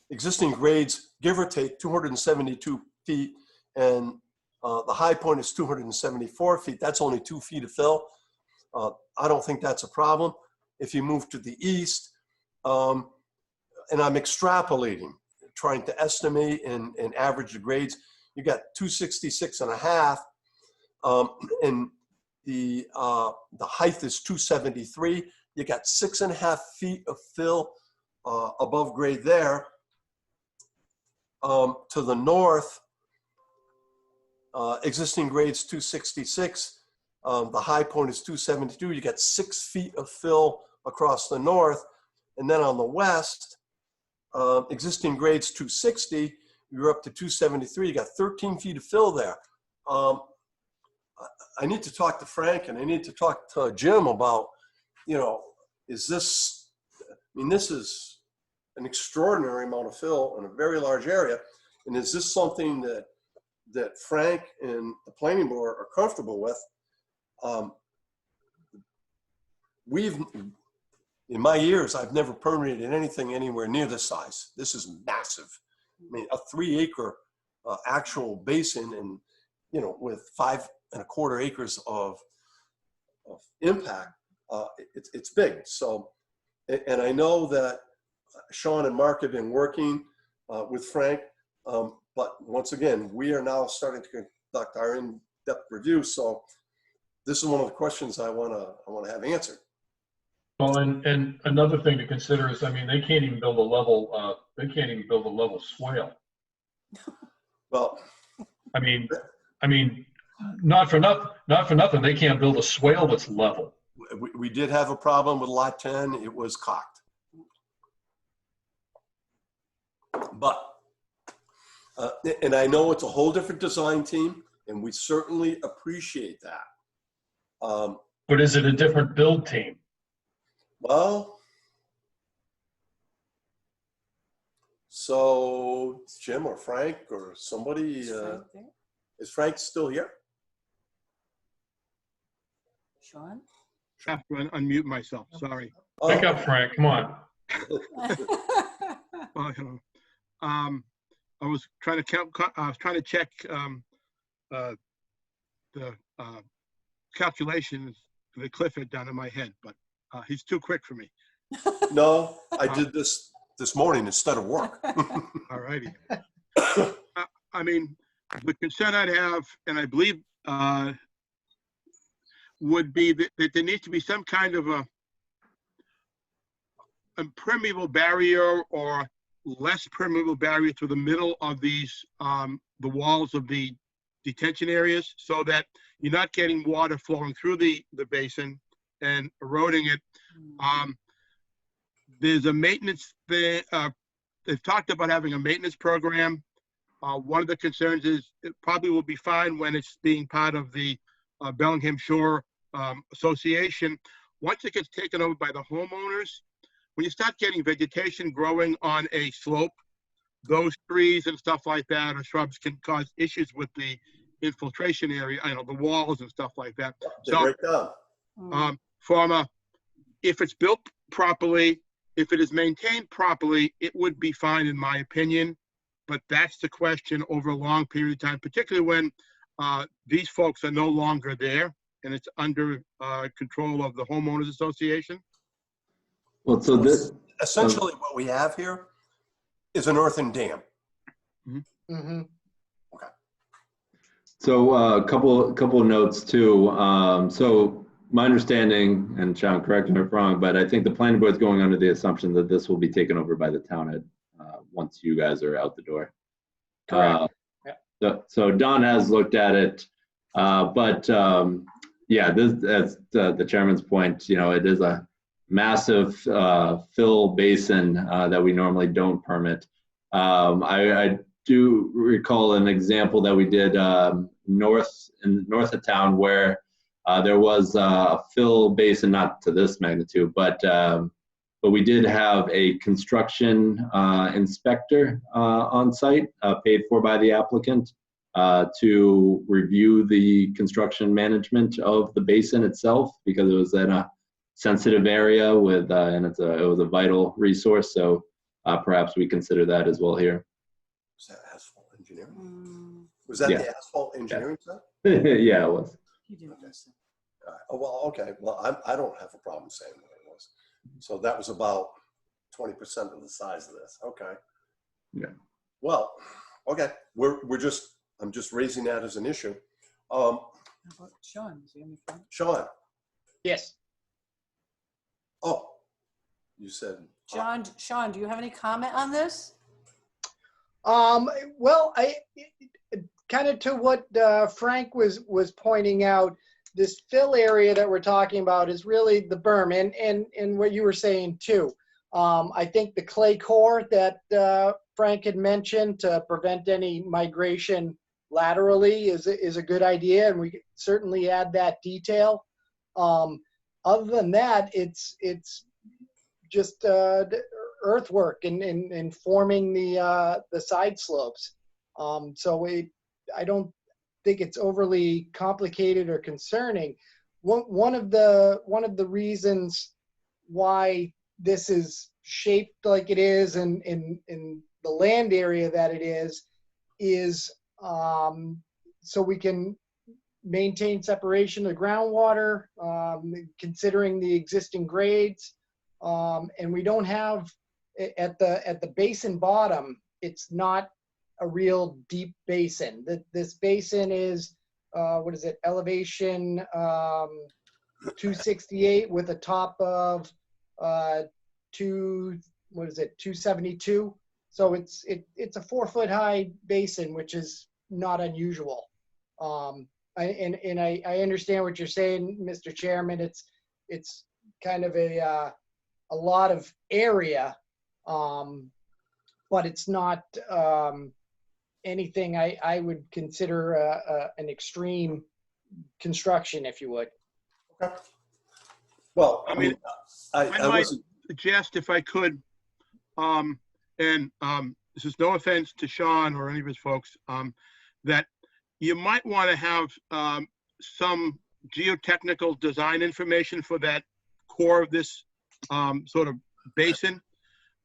A: existing grades, give or take 272 feet, and the high point is 274 feet. That's only 2 feet of fill. I don't think that's a problem. If you move to the east, and I'm extrapolating, trying to estimate and average the grades, you got 266 and a half, and the height is 273. You got 6.5 feet of fill above grade there. To the north, existing grades 266. The high point is 272. You got 6 feet of fill across the north. And then on the west, existing grades 260. You're up to 273. You got 13 feet of fill there. I need to talk to Frank and I need to talk to Jim about, you know, is this, I mean, this is an extraordinary amount of fill in a very large area. And is this something that Frank and the planning board are comfortable with? In my years, I've never permitted anything anywhere near this size. This is massive. I mean, a 3 acre actual basin and, you know, with 5.25 acres of impact, it's big. So, and I know that Sean and Mark have been working with Frank, but once again, we are now starting to conduct our in-depth review. So this is one of the questions I want to have answered.
K: Well, and another thing to consider is, I mean, they can't even build a level swale.
A: Well,
K: I mean, not for nothing, they can't build a swale that's level.
A: we did have a problem with lot 10. It was cocked. But, and I know it's a whole different design team, and we certainly appreciate that.
K: But is it a different build team?
A: Well, so Jim or Frank or somebody, is Frank still here?
F: Sean?
H: I have to unmute myself, sorry.
K: Pick up, Frank, come on.
H: Well, hello. I was trying to check the calculations that Cliff had done in my head, but he's too quick for me.
A: No, I did this morning instead of work.
H: All righty. I mean, the concern I'd have, and I believe would be that there needs to be some kind of a impermeable barrier or less permeable barrier to the middle of these, the walls of the detention areas so that you're not getting water flowing through the basin and eroding it. There's a maintenance thing. They've talked about having a maintenance program. One of the concerns is it probably will be fine when it's being part of the Bellingham Shore Association. Once it gets taken over by the homeowners, when you start getting vegetation growing on a slope, those trees and stuff like that or shrubs can cause issues with the infiltration area, the walls and stuff like that.
A: They break down.
H: If it's built properly, if it is maintained properly, it would be fine in my opinion. But that's the question over a long period of time, particularly when these folks are no longer there and it's under control of the homeowners association.
D: Well, so this
A: Essentially what we have here is an earthen dam.
J: Mm-hmm.
A: Okay.
D: So a couple of notes too. So my understanding, and Sean, correct me if I'm wrong, but I think the planning board's going under the assumption that this will be taken over by the town once you guys are out the door.
J: Correct.
D: So Don has looked at it, but yeah, this, as the chairman's point, it is a massive fill basin that we normally don't permit. I do recall an example that we did north of town where there was a fill basin, not to this magnitude, but we did have a construction inspector on site, paid for by the applicant, to review the construction management of the basin itself, because it was in a sensitive area with, and it was a vital resource. So perhaps we consider that as well here.
A: Was that asphalt engineering? Was that the asphalt engineering stuff?
D: Yeah, it was.
A: Well, okay. Well, I don't have a problem saying what it was. So that was about 20% of the size of this. Okay.
D: Yeah.
A: Well, okay. I'm just raising that as an issue.
F: How about Sean? Is he on the phone?
A: Sean.
J: Yes.
A: Oh, you said.
F: Sean, do you have any comment on this?
J: Well, I kind of to what Frank was pointing out, this fill area that we're talking about is really the berm, and what you were saying too. I think the clay core that Frank had mentioned to prevent any migration laterally is a good idea, and we could certainly add that detail. Other than that, it's just earthwork and forming the side slopes. So I don't think it's overly complicated or concerning. One of the reasons why this is shaped like it is in the land area that it is so we can maintain separation of groundwater, considering the existing grades, and we don't have at the basin bottom. It's not a real deep basin. This basin is elevation 268 with a top of 272. So it's a 4-foot high basin, which is not unusual. I understand what you're saying, Mr. Chairman. It's kind of a lot of area, but it's not anything I would consider an extreme construction, if you would.
A: Okay. Well,
H: I mean,
A: I
H: might suggest, if I could, this is no offense to Sean or any of his folks, that you might want to have some geotechnical design information for that core of this sort of basin.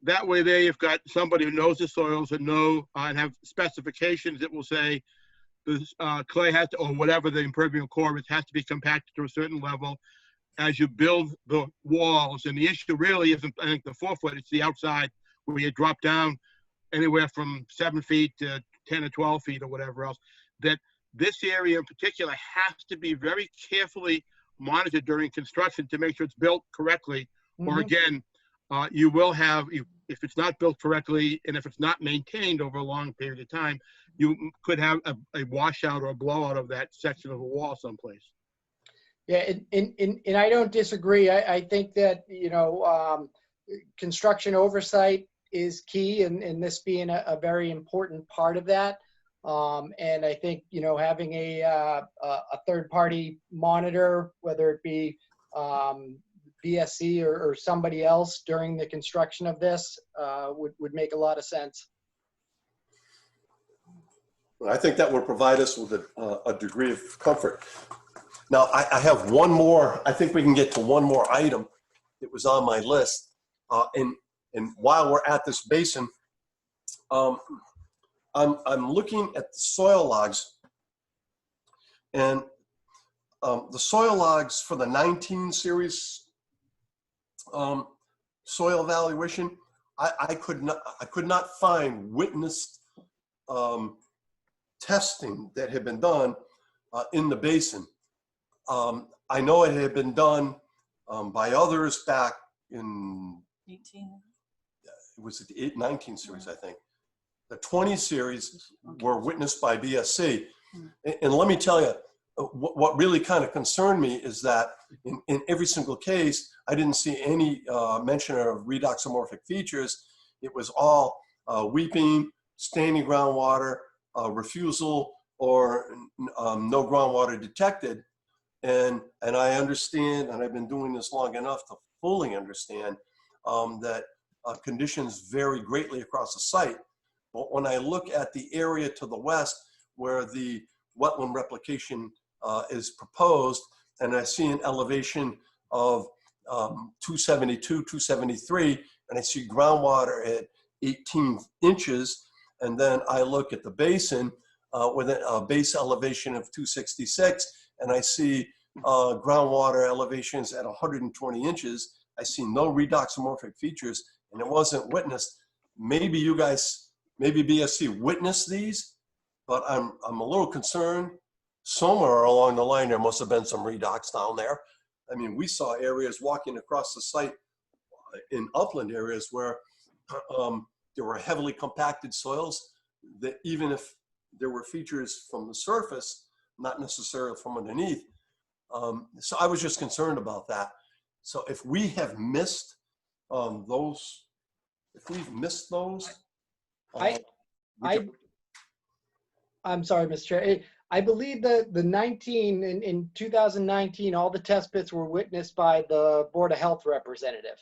H: That way there you've got somebody who knows the soils and have specifications that will say the clay has to, or whatever the impermeable core is, has to be compacted to a certain level as you build the walls. And the issue really isn't, I think, the 4-foot, it's the outside where you drop down anywhere from 7 feet to 10 or 12 feet or whatever else. That this area in particular has to be very carefully monitored during construction to make sure it's built correctly. Mm-hmm. Or again, you will have, if it's not built correctly and if it's not maintained over a long period of time, you could have a washout or a blowout of that section of the wall someplace.
J: Yeah, and I don't disagree. I think that, construction oversight is key, and this being a very important part of that. And I think, having a third-party monitor, whether it be BSC or somebody else during the construction of this, would make a lot of sense.
A: I think that would provide us with a degree of comfort. Now, I have one more. I think we can get to one more item that was on my list. And while we're at this basin, I'm looking at the soil logs, and the soil logs for the 19 series soil evaluation, I could not find witnessed testing that had been done in the basin. I know it had been done by others back in
F: 18.
A: it was the 19 series, I think. The 20 series were witnessed by BSC. And let me tell you, what really kind of concerned me is that in every single case, I didn't see any mention of redoxomorphic features. It was all weeping, standing groundwater, refusal, or no groundwater detected. And I understand, and I've been doing this long enough to fully understand that conditions vary greatly across the site. But when I look at the area to the west where the wetland replication is proposed, and I see an elevation of 272, 273, and I see groundwater at 18 inches, and then I look at the basin with a base elevation of 266, and I see groundwater elevations at 120 inches. I see no redoxomorphic features, and it wasn't witnessed. Maybe you guys, maybe BSC witnessed these, but I'm a little concerned. Somewhere along the line, there must have been some redox down there. I mean, we saw areas walking across the site in upland areas where there were heavily compacted soils that even if there were features from the surface, not necessarily from underneath. So I was just concerned about that. So if we have missed those, if we've missed those,
J: I'm sorry, Mr. Chair. I believe that the 19 in 2019, all the test pits were witnessed by the Board of Health representative.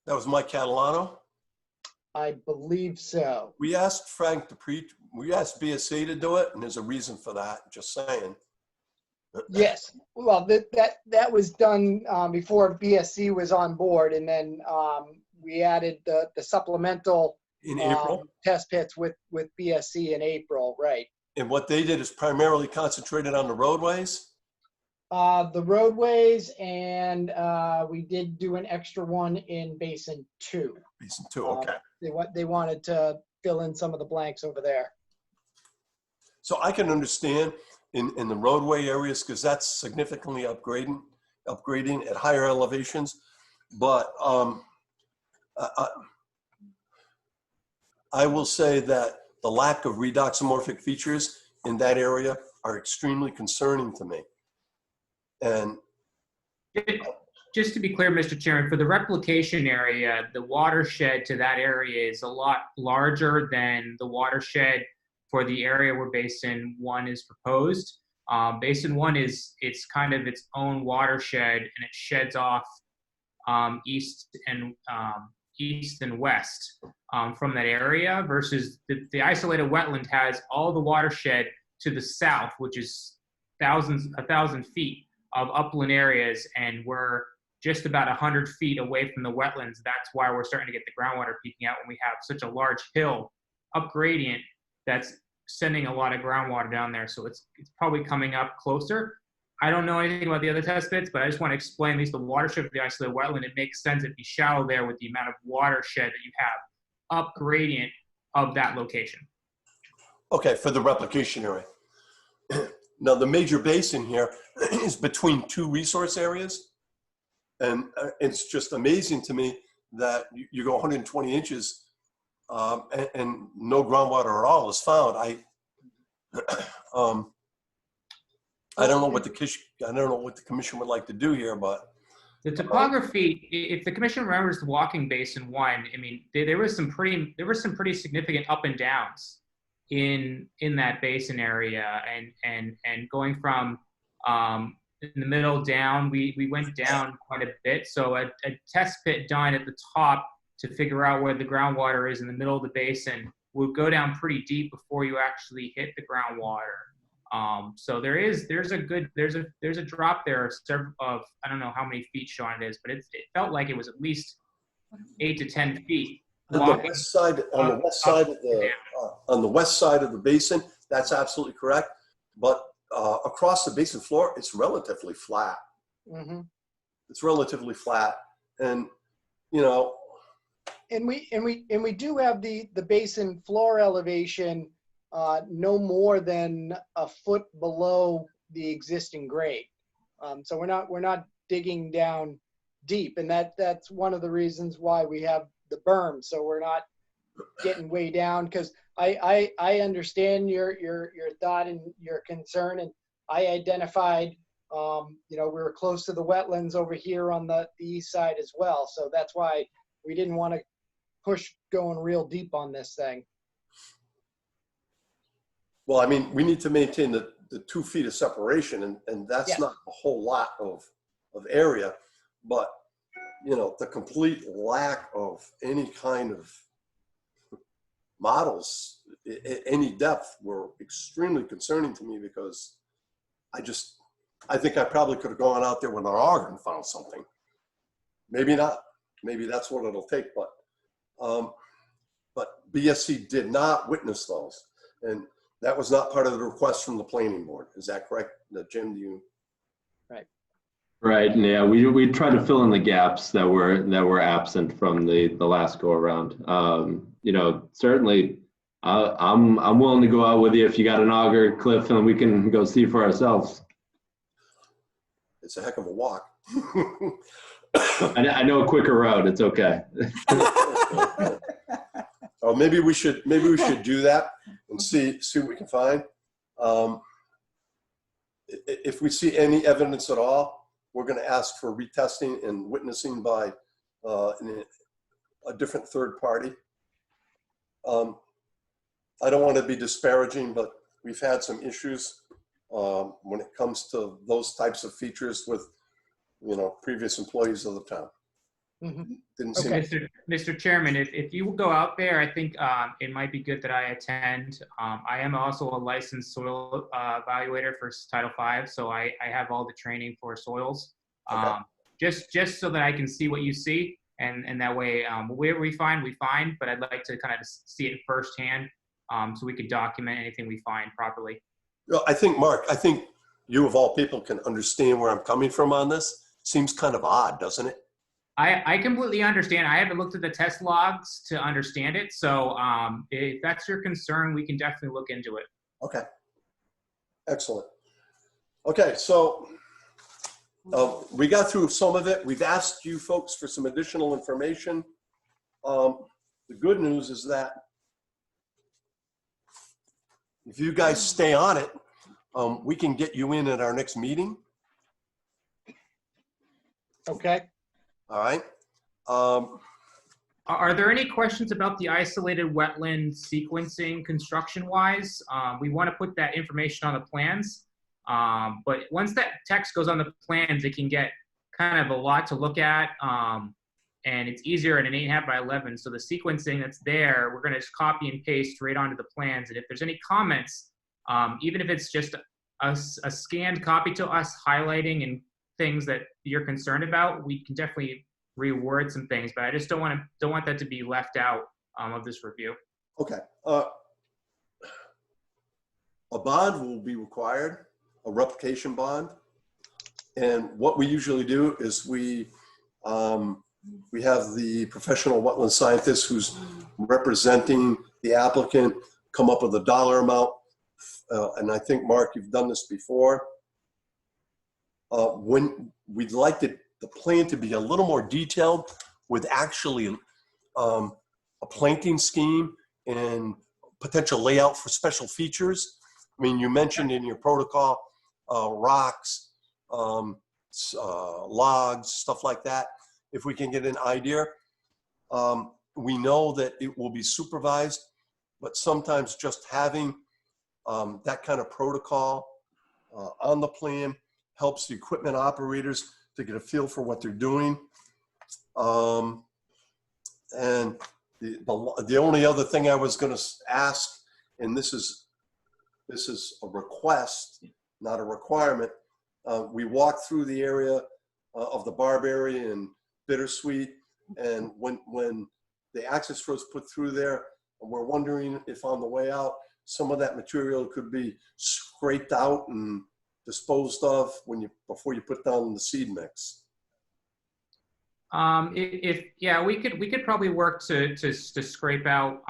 A: that was Mike Catalano.
J: I believe so.
A: We asked Frank we asked BSC to do it, and there's a reason for that, just saying.
J: Yes. Well, that was done before BSC was on board, and then we added the supplemental
A: In April.
J: test pits with BSC in April, right?
A: And what they did is primarily concentrated on the roadways.
J: The roadways, and we did do an extra one in Basin 2.
A: Basin 2, okay.
J: They wanted to fill in some of the blanks over there.
A: So I can understand in the roadway areas, because that's significantly upgrading at higher elevations. But I will say that the lack of redoxomorphic features in that area are extremely concerning to me. And
I: just to be clear, Mr. Chairman, for the replication area, the watershed to that area is a lot larger than the watershed for the area where Basin 1 is proposed. Basin 1 it's kind of its own watershed, and it sheds off east and west from that area, versus the isolated wetland has all the watershed to the south, which is 1,000 feet of upland areas, and we're just about 100 feet away from the wetlands. That's why we're starting to get the groundwater peaking out when we have such a large hill up gradient that's sending a lot of groundwater down there. So it's probably coming up closer. I don't know anything about the other test pits, but I just want to explain at least the watershed of the isolated wetland. It makes sense it'd be shallow there with the amount of watershed that you have up gradient of that location.
A: okay, for the replication area. Now the major basin here is between two resource areas. And it's just amazing to me that you go 120 inches and no groundwater at all is found. I don't know what the commission would like to do here, but
I: the topography, if the commission remembers the walking basin one, I mean, there was some pretty significant up and downs in that basin area, and going from in the middle down, we went down quite a bit. So a test pit done at the top to figure out where the groundwater is in the middle of the basin would go down pretty deep before you actually hit the groundwater. So there's a drop there of I don't know how many feet Sean it is, but it felt like it was at least 8 to 10 feet.
A: on the west side of the basin, that's absolutely correct. But across the basin floor, it's relatively flat.
J: Mm-hmm.
A: It's relatively flat, and
J: And we do have the basin floor elevation no more than a foot below the existing grade. So we're not digging down deep, and that's one of the reasons why we have the berm. So we're not getting way down, because I understand your thought and your concern, and I identified we were close to the wetlands over here on the east side as well. So that's why we didn't want to push going real deep on this thing.
A: well, I mean, we need to maintain the 2 feet of separation, and that's not a whole lot of area, but the complete lack of any kind of models at any depth were extremely concerning to me, because I think I probably could have gone out there with an auger and found something. Maybe not. Maybe that's what it'll take, but BSC did not witness those, and that was not part of the request from the planning board. Is that correct, Jim? Do you?
D: Right. Yeah, we tried to fill in the gaps that were absent from the last go around. Certainly, I'm willing to go out with you if you got an auger, Cliff, and we can go see for ourselves.
A: It's a heck of a walk.
D: I know a quicker route. It's okay.
A: Oh, maybe we should do that and see what we can find. If we see any evidence at all, we're going to ask for retesting and witnessing by a different third party. I don't want to be disparaging, but we've had some issues when it comes to those types of features with previous employees of the town.
J: Mm-hmm.
A: Didn't seem
I: Mr. Chairman, if you go out there, I think it might be good that I attend. I am also a licensed soil evaluator for Title V, so I have all the training for soils.
A: Okay.
I: Just so that I can see what you see, and that way, where we find, but I'd like to kind of see it firsthand, so we could document anything we find properly.
A: Well, I think, Mark, you of all people can understand where I'm coming from on this. Seems kind of odd, doesn't it?
I: I completely understand. I haven't looked at the test logs to understand it. So if that's your concern, we can definitely look into it.
A: Okay. Excellent. Okay, so we got through some of it. We've asked you folks for some additional information. The good news is that if you guys stay on it, we can get you in at our next meeting.
J: Okay.
A: All right.
I: Are there any questions about the isolated wetland sequencing construction-wise? We want to put that information on the plans, but once that text goes on the plans, it can get kind of a lot to look at, and it's easier in an 8.5 by 11. So the sequencing that's there, we're going to just copy and paste right onto the plans. And if there's any comments, even if it's just a scanned copy to us highlighting and things that you're concerned about, we can definitely reword some things, but I just don't want that to be left out of this review.
A: Okay. A bond will be required, a replication bond. And what we usually do is we have the professional wetland scientist who's representing the applicant come up with a dollar amount. And I think, Mark, you've done this before. When we'd like the plan to be a little more detailed, with actually a planting scheme and potential layout for special features. I mean, you mentioned in your protocol, rocks, logs, stuff like that. If we can get an idea, we know that it will be supervised, but sometimes just having that kind of protocol on the plan helps the equipment operators to get a feel for what they're doing. And the only other thing I was going to ask, and this is a request, not a requirement. We walked through the area of the Barberry and Bittersweet, and when the access road was put through there, we're wondering if on the way out, some of that material could be scraped out and disposed of before you put down the seed mix.
I: We could probably work to scrape out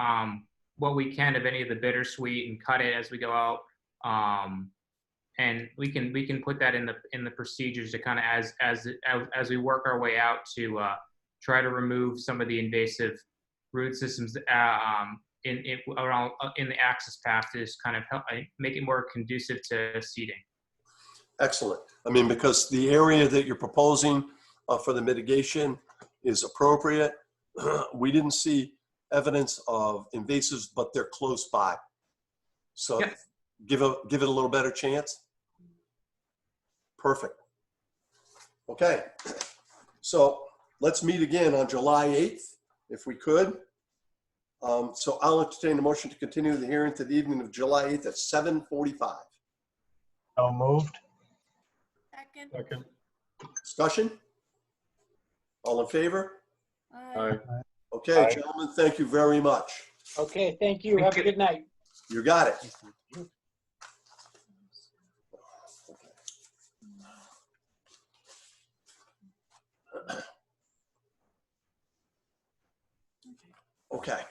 I: what we can of any of the bittersweet and cut it as we go out. And we can put that in the procedures to kind of as we work our way out to try to remove some of the invasive root systems in the access path to just kind of help make it more conducive to seeding.
A: Excellent. I mean, because the area that you're proposing for the mitigation is appropriate. We didn't see evidence of invasives, but they're close by. So yep. Give it a little better chance. Perfect. Okay. So let's meet again on July 8th, if we could. So I'll entertain a motion to continue the hearing to the evening of July 8th at 7:45.
E: So moved.
K: Second.
A: Discussion? All in favor?
K: Aye.
A: Okay,
E: Aye.
A: gentlemen, thank you very much.
J: Okay, thank you. Have a good night.
A: You got it. Okay.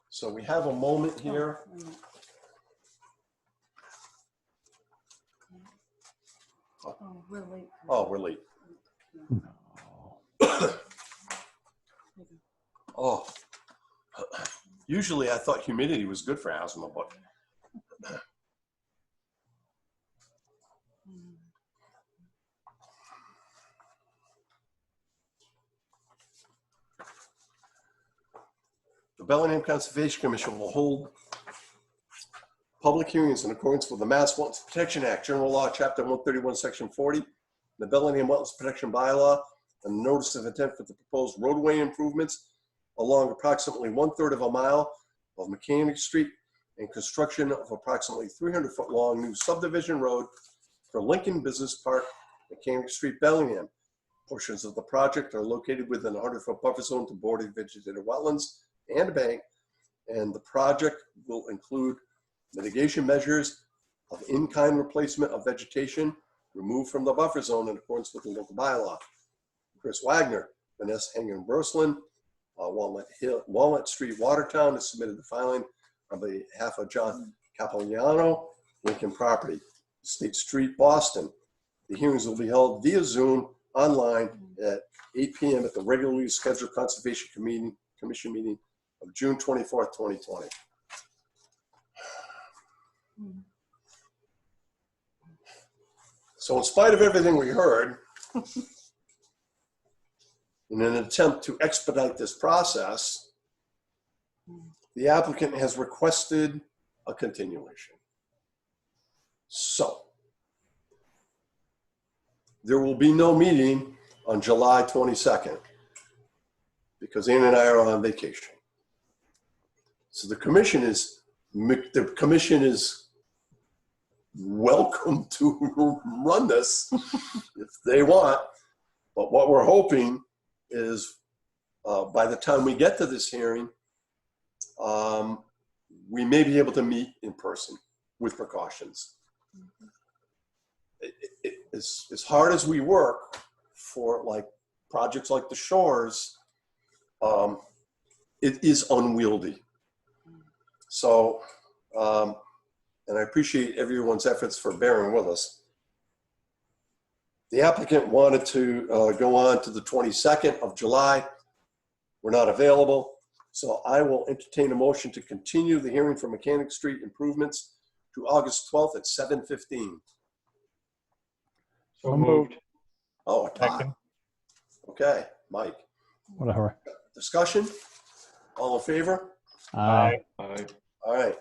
A: So we have a moment here.
F: Oh, we're late.
A: Oh, we're late. Oh, usually I thought humidity was good for asthma, but the Bellingham Conservation Commission will hold public hearings in accordance with the Mass Wetlands Protection Act, General Law, Chapter 131, Section 40, the Bellingham Wetlands Protection Bylaw, and the notice of intent for the proposed roadway improvements along approximately 1/3 of a mile of Mechanic Street and construction of approximately 300-foot long new subdivision road for Lincoln Business Park, Mechanic Street, Bellingham. Portions of the project are located within a 100-foot buffer zone to border vegetated wetlands and a bank, and the project will include mitigation measures of in-kind replacement of vegetation removed from the buffer zone in accordance with the local bylaw. Chris Wagner, Vanessa Hagen-Broslin, Walnut Street, Watertown, has submitted the filing on behalf of John Capogliano, Lincoln Property, State Street, Boston. The hearings will be held via Zoom online at 8 p.m. at the regularly scheduled Conservation Commission meeting of June 24th, 2020. So in spite of everything we heard, in an attempt to expedite this process, the applicant has requested a continuation. So there will be no meeting on July 22nd because Ann and I are on vacation. So the commission is welcome to run this if they want. But what we're hoping is by the time we get to this hearing, we may be able to meet in person with precautions. As hard as we work for like projects like the shores, it is unwieldy. So, and I appreciate everyone's efforts for bearing with us. The applicant wanted to go on to the 22nd of July. We're not available. So I will entertain a motion to continue the hearing for Mechanic Street improvements to August 12th at 7:15.
K: So moved.
A: Oh, a tie.
E: Second.
A: Okay, Mike.
C: Whatever.
A: Discussion? All in favor?
C: Aye.
K: Aye.
A: All right.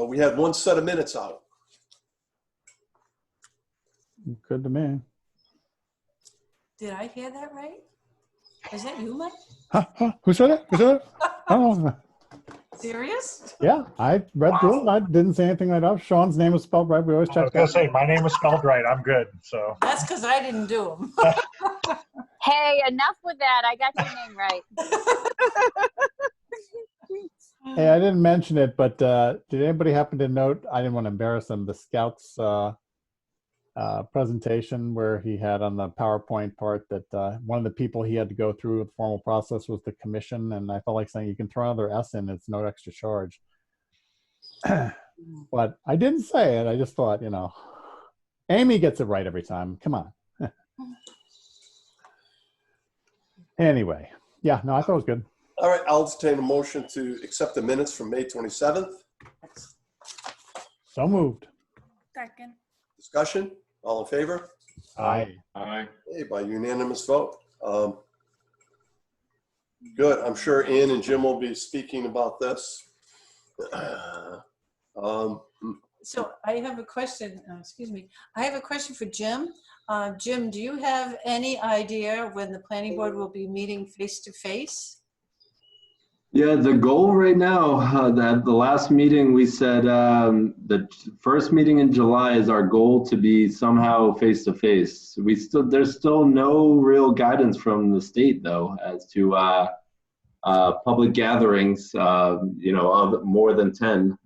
A: We had one set of minutes out.
C: Good to me.
F: Did I hear that right? Is that you, Mike?
C: Huh? Who said it? Who said it? Oh,
F: Serious?
C: yeah. I read through it. I didn't say anything like that. Sean's name was spelled right. We always
E: I
C: check
E: was gonna
C: that.
E: say my name is spelled right. I'm good. So
F: That's because I didn't do them.
L: Hey, enough with that. I got your name right.
C: Hey, I didn't mention it, but did anybody happen to note? I didn't want to embarrass them. The Scouts presentation where he had on the PowerPoint part that one of the people he had to go through the formal process was the commission, and I felt like saying you can throw another S in. It's no extra charge. But I didn't say it. I just thought, you know, Amy gets it right every time. Come on. Anyway, yeah, no, I thought it was good.
A: All right, I'll entertain a motion to accept the minutes from May 27th.
C: So moved.
G: Second.
A: Discussion? All in favor?
C: Aye.
K: Aye.
A: Hey, by unanimous vote. Good. I'm sure Ann and Jim will be speaking about this.
F: So I have a question, excuse me. I have a question for Jim. Jim, do you have any idea when the planning board will be meeting face to face?
D: Yeah, the goal right now, that the last meeting we said, the first meeting in July is our goal to be somehow face to face. There's still no real guidance from the state though as to public gatherings, you know, of more than 10.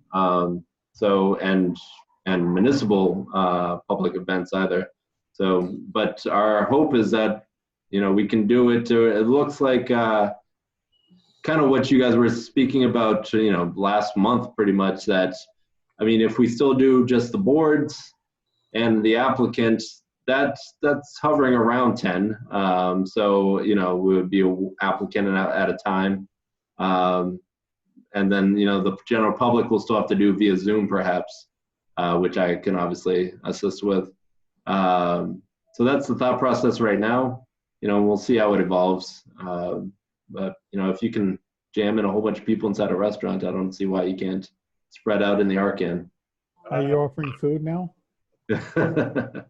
D: So and municipal public events either. So, but our hope is that, you know, we can do it. It looks like kind of what you guys were speaking about, you know, last month, pretty much that, I mean, if we still do just the boards and the applicants, that's hovering around 10. So, you know, we would be an applicant at a time. And then, you know, the general public will still have to do via Zoom perhaps, which I can obviously assist with. So that's the thought process right now. You know, we'll see how it evolves. But, you know, if you can jam in a whole bunch of people inside a restaurant, I don't see why you can't spread out in the Arcan.
C: Are you offering food now?
E: I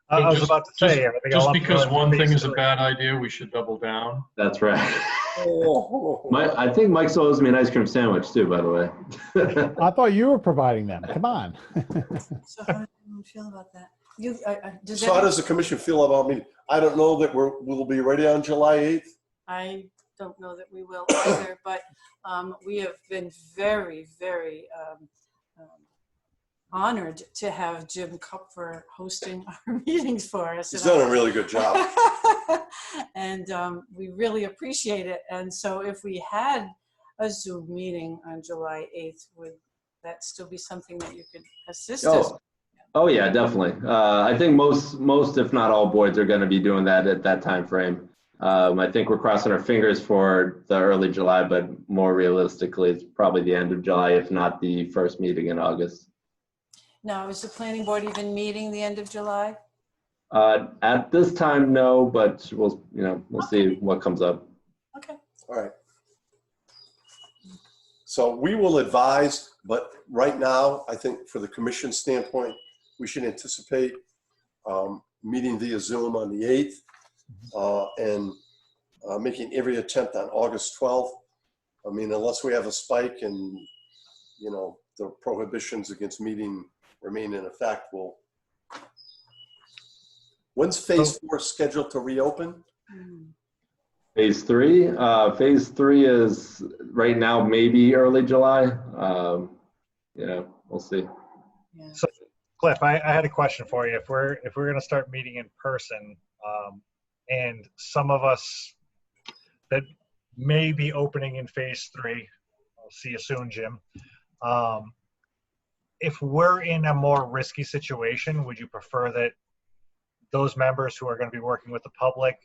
E: was about to say, I think
K: Just
E: I'll
K: because
E: upload
K: one thing is a
E: Facebook.
K: bad idea, we should double down.
D: That's right. I think Mike still owes me an ice cream sandwich too, by the way.
C: I thought you were providing them. Come on.
F: So how do you feel about that?
A: So how does the commission feel about me? I don't know that we'll be ready on July 8th.
F: I don't know that we will either, but we have been very, very honored to have Jim Kupfer hosting our meetings for us.
A: He's done a really good job.
F: And we really appreciate it. And so if we had a Zoom meeting on July 8th, would that still be something that you could assist us with?
D: Oh yeah, definitely. I think most, if not all boards are going to be doing that at that time frame. I think we're crossing our fingers for the early July, but more realistically, it's probably the end of July, if not the first meeting in August.
F: Now, is the planning board even meeting the end of July?
D: At this time, no, but we'll see what comes up.
F: Okay.
A: All right. So we will advise, but right now, I think for the commission standpoint, we should anticipate meeting via Zoom on the 8th and making every attempt on August 12th. I mean, unless we have a spike and, you know, the prohibitions against meeting remain in effect, when's phase 4 scheduled to reopen?
D: Phase 3? Phase 3 is right now, maybe early July. Yeah, we'll see.
F: Yeah.
E: So, Cliff, I had a question for you. If we're going to start meeting in person, and some of us that may be opening in phase 3, I'll see you soon, Jim. If we're in a more risky situation, would you prefer that those members who are going to be working with the public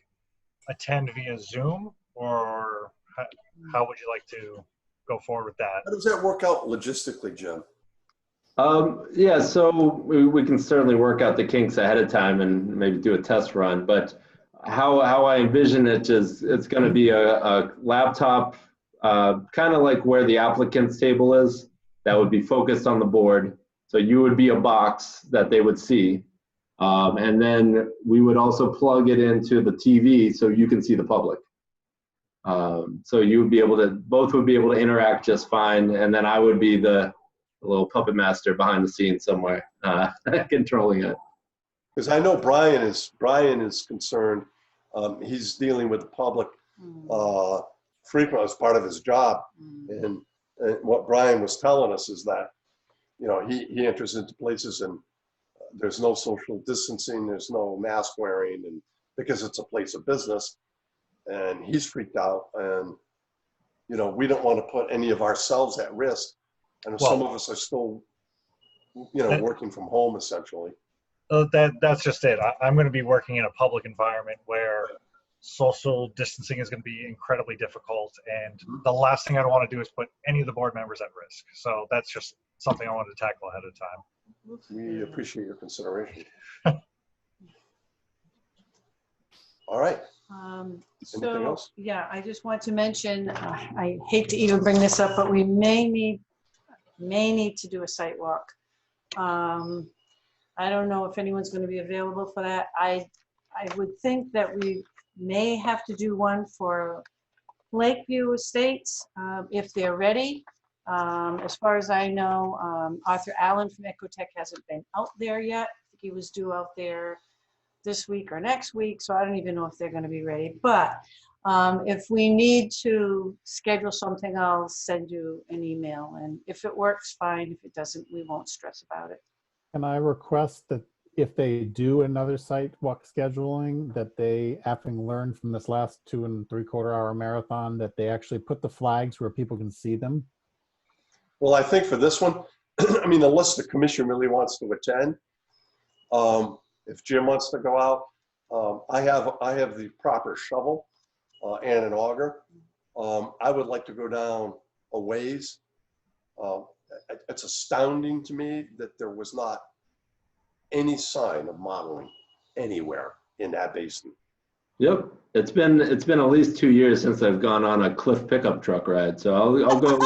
E: attend via Zoom, or how would you like to go forward with that?
A: How does that work out logistically, Jim?
D: Yeah, so we can certainly work out the kinks ahead of time and maybe do a test run. But how I envision it is it's going to be a laptop, kind of like where the applicant's table is, that would be focused on the board. So you would be a box that they would see. And then we would also plug it into the TV so you can see the public. So you would be able to, both would be able to interact just fine. And then I would be the little puppet master behind the scenes somewhere, controlling it.
A: Because I know Brian is concerned. He's dealing with the public frequently as part of his job. And what Brian was telling us is that, you know, he enters into places and there's no social distancing, there's no mask wearing, and because it's a place of business, and he's freaked out. And, you know, we don't want to put any of ourselves at risk. And some of us are still, you know, working from home essentially.
E: That's just it. I'm going to be working in a public environment where social distancing is going to be incredibly difficult, and the last thing I want to do is put any of the board members at risk. So that's just something I wanted to tackle ahead of time.
A: We appreciate your consideration. All right. Anything else?
F: Yeah, I just want to mention, I hate to even bring this up, but we may need to do a site walk. I don't know if anyone's going to be available for that. I would think that we may have to do one for Lakeview Estates if they're ready. As far as I know, Arthur Allen from Ecotech hasn't been out there yet. I think he was due out there this week or next week, so I don't even know if they're going to be ready. But if we need to schedule something, I'll send you an email, and if it works, fine. If it doesn't, we won't stress about it.
C: Can I request that if they do another site walk scheduling, that they, having learned from this last 2 3/4 hour marathon, that they actually put the flags where people can see them?
A: Well, I think for this one, I mean, unless the commission really wants to attend, if Jim wants to go out, I have the proper shovel and an auger. I would like to go down a ways. It's astounding to me that there was not any sign of modeling anywhere in that basin.
D: Yep, it's been at least 2 years since I've gone on a Cliff pickup truck ride. So I'll go.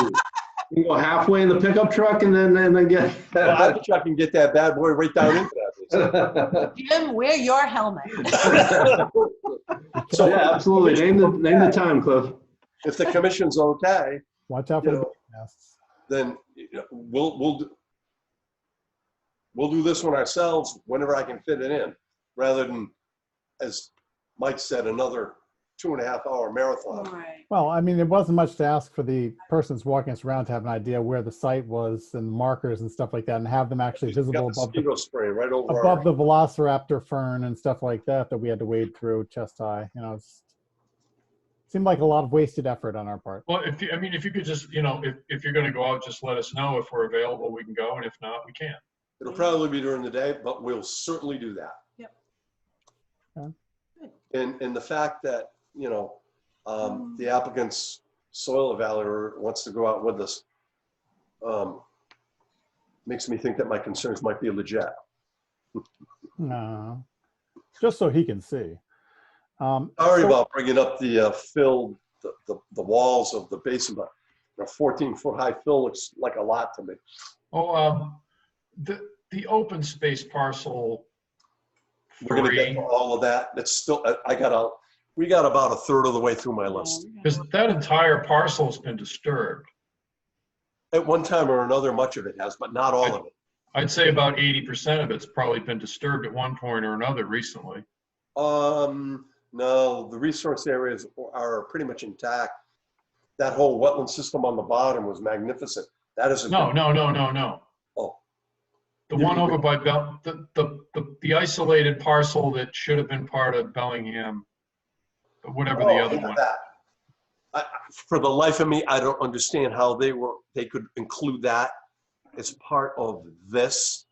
D: You go halfway in the pickup truck and then get.
A: Well, I bet you I can get that bad boy right down into that.
F: Jim, wear your helmet.
A: So
D: yeah, absolutely. Name the time, Cliff.
A: If the commission's okay,
C: watch out for the nests.
A: Then we'll do this one ourselves whenever I can fit it in, rather than, as Mike said, another 2.5 hour marathon.
F: Right.
C: Well, I mean, it wasn't much to ask for the persons walking us around to have an idea where the site was and markers and stuff like that, and have them actually visible above
A: right over
C: above the velociraptor fern and stuff like that we had to wade through chest high. You know, it seemed like a lot of wasted effort on our part.
K: Well, if you could just, you know, if you're going to go out, just let us know. If we're available, we can go, and if not, we can't.
A: It'll probably be during the day, but we'll certainly do that.
F: Yep.
C: Okay.
A: And the fact that, you know, the applicant's soil evaluator wants to go out with us makes me think that my concerns might be legit.
C: No, just so he can see.
A: Sorry about bringing up the fill, the walls of the basin, but a 14-foot high fill looks like a lot to me.
K: Oh, the open space parcel.
A: We're going to get to all of that. It's still, we got about a third of the way through my list.
K: Because that entire parcel has been disturbed.
A: At one time or another, much of it has, but not all of it.
K: I'd say about 80% of it's probably been disturbed at one point or another recently.
A: No, the resource areas are pretty much intact. That whole wetland system on the bottom was magnificent. That isn't.
K: No.
A: Oh.
K: The one over by the isolated parcel that should have been part of Bellingham, whatever the other one.
A: For the life of me, I don't understand how they could include that as part of this.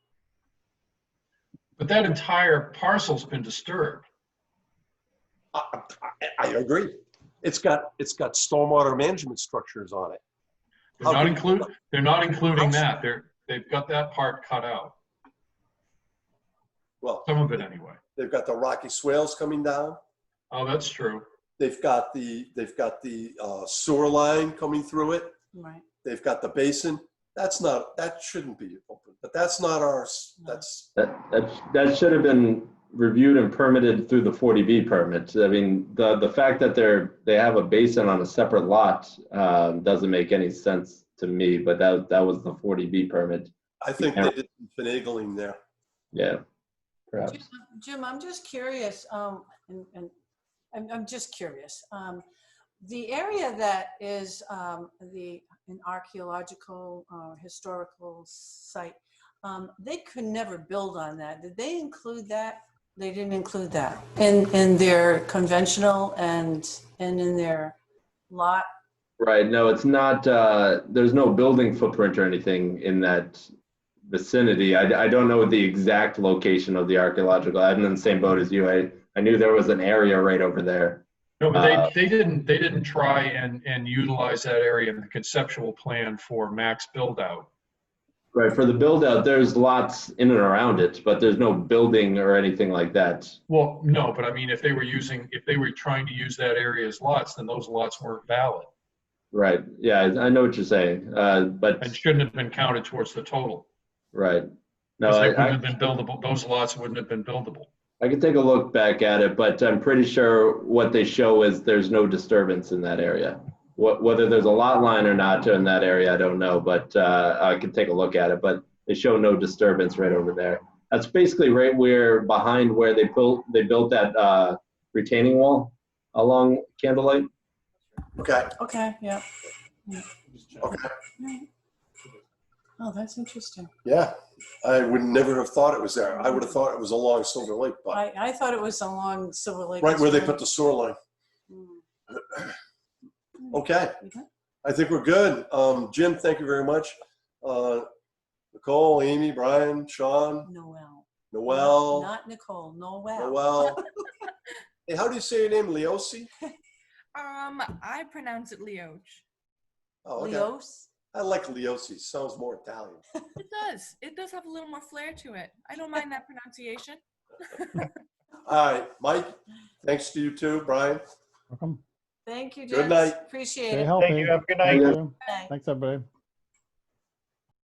K: But that entire parcel's been disturbed.
A: I agree. It's got stormwater management structures on it.
K: They're not including that. They've got that part cut out.
A: Well,
K: Some of it anyway.
A: they've got the rocky swales coming down.
K: Oh, that's true.
A: They've got the sewer line coming through it.
F: Right.
A: They've got the basin. That shouldn't be open, but that's not ours.
D: That should have been reviewed and permitted through the 40B permit. I mean, the fact that they have a basin on a separate lot doesn't make any sense to me, but that was the 40B permit.
A: I think they did some finagling there.
D: Yeah, perhaps.
F: Jim, I'm just curious, and I'm just curious. The area that is an archaeological historical site, they could never build on that. Did they include that? They didn't include that in their conventional and in their lot?
D: Right. No, it's not. There's no building footprint or anything in that vicinity. I don't know the exact location of the archaeological. I'm in the same boat as you. I knew there was an area right over there.
K: No, but they didn't try and utilize that area in the conceptual plan for max build out.
D: Right. For the build out, there's lots in and around it, but there's no building or anything like that.
K: Well, no, but I mean, if they were trying to use that area as lots, then those lots weren't valid.
D: Right. Yeah, I know what you're saying. But
K: and shouldn't have been counted towards the total.
D: Right. No,
K: they wouldn't have been buildable. Those lots wouldn't have been buildable.
D: I can take a look back at it, but I'm pretty sure what they show is there's no disturbance in that area. Whether there's a lot line or not in that area, I don't know, but I can take a look at it. But they show no disturbance right over there. That's basically right behind where they built that retaining wall along Candlelight.
A: Okay.
F: Okay. Yeah.
A: Okay.
F: Oh, that's interesting.
A: Yeah, I would never have thought it was there. I would have thought it was along Silver Lake, but
F: I thought it was along Silver Lake.
A: right where they put the sewer line. Okay, I think we're good. Jim, thank you very much. Nicole, Amy, Brian, Sean, Noel.
F: Not Nicole. Noel.
A: Noel. Hey, how do you say your name? Leosi?
G: I pronounce it Leoch.
A: Oh, okay.
F: Leos.
A: I like Leosi. Sounds more Italian.
G: It does. It does have a little more flair to it. I don't mind that pronunciation.
A: All right, Mike. Thanks to you too, Brian.
C: Welcome.
F: Thank you,
A: Good
F: James.
A: night.
F: Appreciate
C: Stay
F: it.
C: healthy.
E: Thank you. Have a good night.
C: Thank you.
F: Bye.
C: Thanks, everybody.